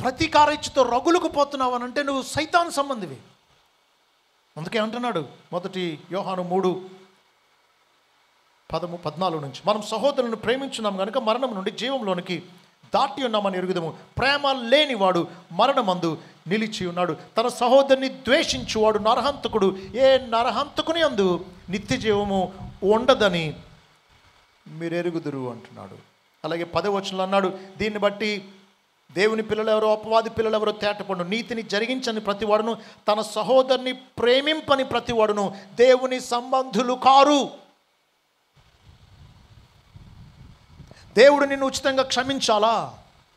ప్రతీకార ఇచ్చుతో రగులుకు పోతున్నావు అని అంటే నువ్వు సైతాను సంబంధివి. అందుకే అంటున్నాడు 1 యోహాను 3:14 నుంచి, మనం సహోదరులను ప్రేమించున్నాం కనుక మరణం నుండి జీవంలోనికి దాటి ఉన్నామని ఎరుగుదము. ప్రేమ లేనివాడు మరణమందు నిలిచి ఉన్నాడు. తన సహోదరుని ద్వేషించువాడు నరహంతకుడు. ఏ నరహంతకుని అందు నిత్య జీవము ఉండదని మీరు ఎరుగుదురు అంటున్నాడు. అలాగే 10వ వచనంలో అన్నాడు, దీన్ని బట్టి దేవుని పిల్లలు ఎవరో అపవాది పిల్లలు ఎవరో తేటపడు. నీతిని జరిగించని ప్రతివాడును తన సహోదరుని ప్రేమింపని ప్రతివాడును దేవుని సంబంధులు కారు. దేవుడు నిన్ను ఉచితంగా క్షమించాలా?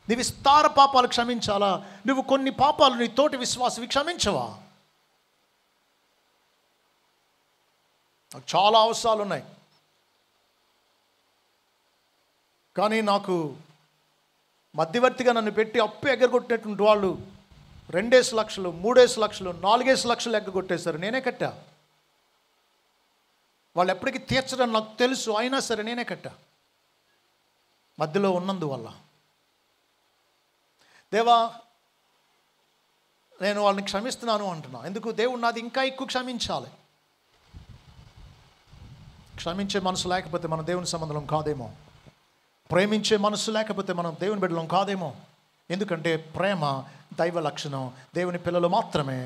నీ విస్తార పాపాలు క్షమించాలా? నువ్వు కొన్ని పాపాలు నీ తోటి విశ్వాసవి క్షమించవా? చాలా అవసరాలు ఉన్నాయి, కానీ నాకు మధ్యవర్తిగా నన్ను పెట్టి అప్పు ఎగ్గరగొట్టినటువంటి వాళ్ళు 2 లక్షలు 3 లక్షలు 4 లక్షలు ఎగ్గగొట్టేశారు. నేనే కట్టా. వాళ్ళు ఎప్పటికీ తీర్చడం నాకు తెలుసు, అయినా సరే నేనే కట్టా. మధ్యలో ఉన్నందువల్ల దేవా నేను వాళ్ళని క్షమిస్తున్నాను అంటున్నా. ఎందుకు? దేవుడు నాది ఇంకా ఎక్కువ క్షమించాలి. క్షమించే మనసు లేకపోతే మనం దేవుని సంబంధం కాదేమో. ప్రేమించే మనసు లేకపోతే మనం దేవుని బిడ్డలం కాదేమో. ఎందుకంటే ప్రేమ దైవ లక్షణం. దేవుని పిల్లలు మాత్రమే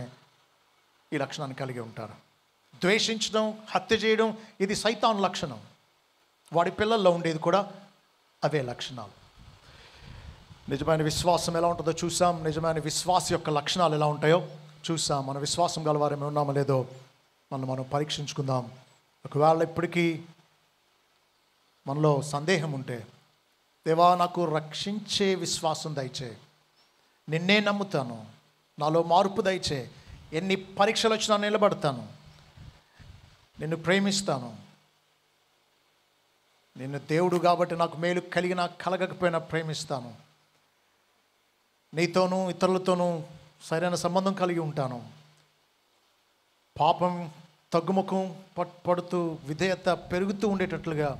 ఈ లక్షణాన్ని కలిగి ఉంటారు. ద్వేషించడం, హత్య చేయడం ఇది సైతాను లక్షణం. వాడి పిల్లల్లో ఉండేది కూడా అవే లక్షణాలు. నిజమైన విశ్వాసం ఎలా ఉంటుందో చూసాం. నిజమైన విశ్వాస యొక్క లక్షణాలు ఎలా ఉంటాయో చూసాం. మన విశ్వాసం గలవారేమో ఉన్నామో లేదో మనం పరీక్షించుకుందాం. ఒకవేళ ఇప్పటికీ మనలో సందేహం ఉంటే, దేవా నాకు రక్షించే విశ్వాసం దయచే, నిన్నే నమ్ముతాను, నాలో మార్పు దయచే, ఎన్ని పరీక్షలు వచ్చినా నిలబడతాను, నిన్ను ప్రేమిస్తాను, నిన్ను దేవుడు కాబట్టి నాకు మేలు కలిగినా కలగకపోయినా ప్రేమిస్తాను, నీతోనూ ఇతరులతోనూ సరైన సంబంధం కలిగి ఉంటాను, పాపం తగ్గుముఖం పడుతూ విధేయత పెరుగుతూ ఉండేటట్లుగా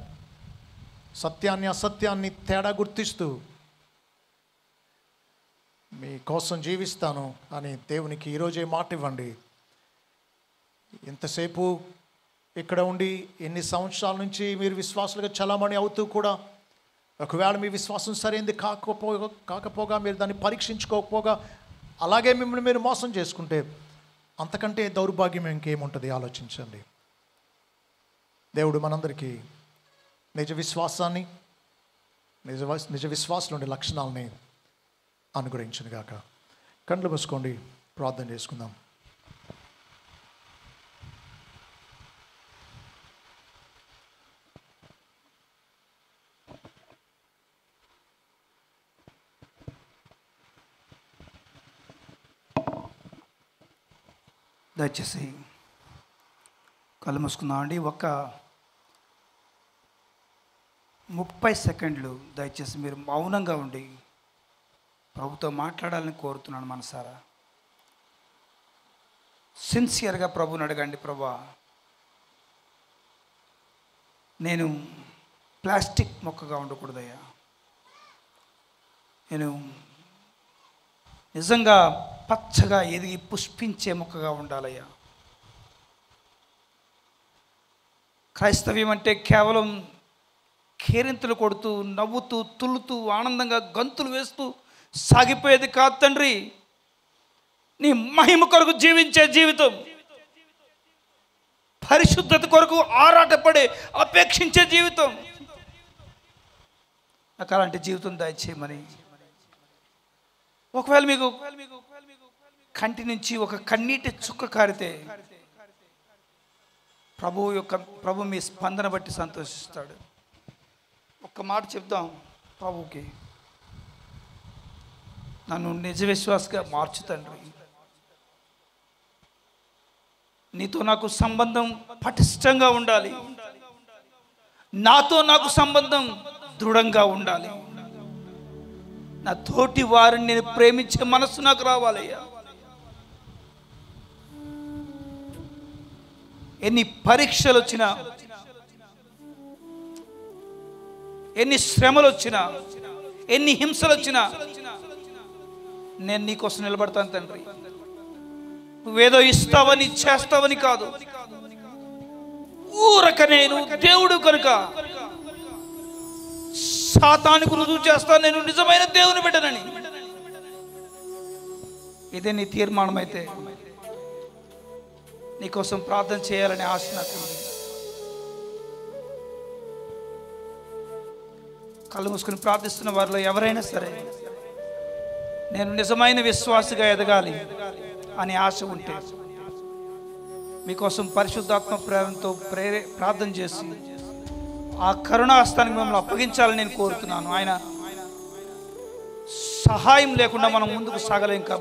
సత్యాన్ని అసత్యాన్ని తేడా గుర్తిస్తూ మీ కోసం జీవిస్తాను అని దేవునికి ఈరోజే మాట ఇవ్వండి. ఇంతసేపు ఇక్కడ ఉండి ఎన్ని సంవత్సరాల నుంచి మీరు విశ్వాసులుగా చలామణి అవుతూ కూడా ఒకవేళ మీ విశ్వాసం సరైనది కాకపోగా మీరు దాన్ని పరీక్షించుకోకపోగా అలాగే మిమ్మల్ని మీరు మోసం చేసుకుంటే అంతకంటే దౌర్భాగ్యం ఇంకేముంటుంది ఆలోచించండి. దేవుడు మనందరికీ నిజ విశ్వాసాన్ని నిజ విశ్వాసంలోని లక్షణాలని అనుగ్రహించునుగాక. కళ్ళు మూసుకోండి, ప్రార్థన చేసుకుందాం. దయచేసి కళ్ళు మూసుకుందామండి. ఒక 30 సెకండ్లు దయచేసి మీరు మౌనంగా ఉండి ప్రభుతో మాట్లాడాలని కోరుతున్నాను. మనసారా సిన్సియర్గా ప్రభుని అడగండి. ప్రభా, నేను ప్లాస్టిక్ మొక్కగా ఉండకూడదయ్యా. నేను నిజంగా పచ్చగా ఎదిగి పుష్పించే మొక్కగా ఉండాలయ్యా. క్రైస్తవ్యం అంటే కేవలం కేరింతలు కొడుతూ నవ్వుతూ తుల్లుతూ ఆనందంగా గంతులు వేస్తూ సాగిపోయేది కాదు తండ్రి. నీ మహిమ కొరకు జీవించే జీవితం, పరిశుద్ధత కొరకు ఆరాటపడే అపేక్షించే జీవితం. నాకు అలాంటి జీవితం దయచేయమని. ఒకవేళ మీకు కంటి నుంచి ఒక కన్నీటి చుక్క కారితే ప్రభు మీ స్పందన బట్టి సంతోషిస్తాడు. ఒక్క మాట చెప్దాం ప్రభుకి, నన్ను నిజ విశ్వాసగా మార్చు తండ్రి. నీతో నాకు సంబంధం పటిష్టంగా ఉండాలి, నాతో నాకు సంబంధం దృఢంగా ఉండాలి. నా తోటి వారిని నేను ప్రేమించే మనస్సు నాకు రావాలయ్యా. ఎన్ని పరీక్షలు వచ్చినా, ఎన్ని శ్రమలు వచ్చినా, ఎన్ని హింసలు వచ్చినా నేను నీకోసం నిలబడతాను తండ్రి. నువ్వేదో ఇస్తావని చేస్తావని కాదు, ఊరక నేను దేవుడు కనుక సాతానుకు రుజువు చేస్తాను నేను నిజమైన దేవుని బిడ్డనని. ఇదే నీ తీర్మానం అయితే నీకోసం ప్రార్థన చేయాలనే ఆశ నాకు ఉంది. కళ్ళు మూసుకుని ప్రార్థిస్తున్న వారిలో ఎవరైనా సరే నేను నిజమైన విశ్వాసిగా ఎదగాలి అనే ఆశ ఉంటే మీకోసం పరిశుద్ధాత్మ ప్రేరణతో ప్రార్థన చేసి ఆ కరుణాహస్తానికి మిమ్మల్ని అప్పగించాలని నేను కోరుతున్నాను. ఆయన సహాయం లేకుండా మనం ముందుకు సాగలేం కాబట్టి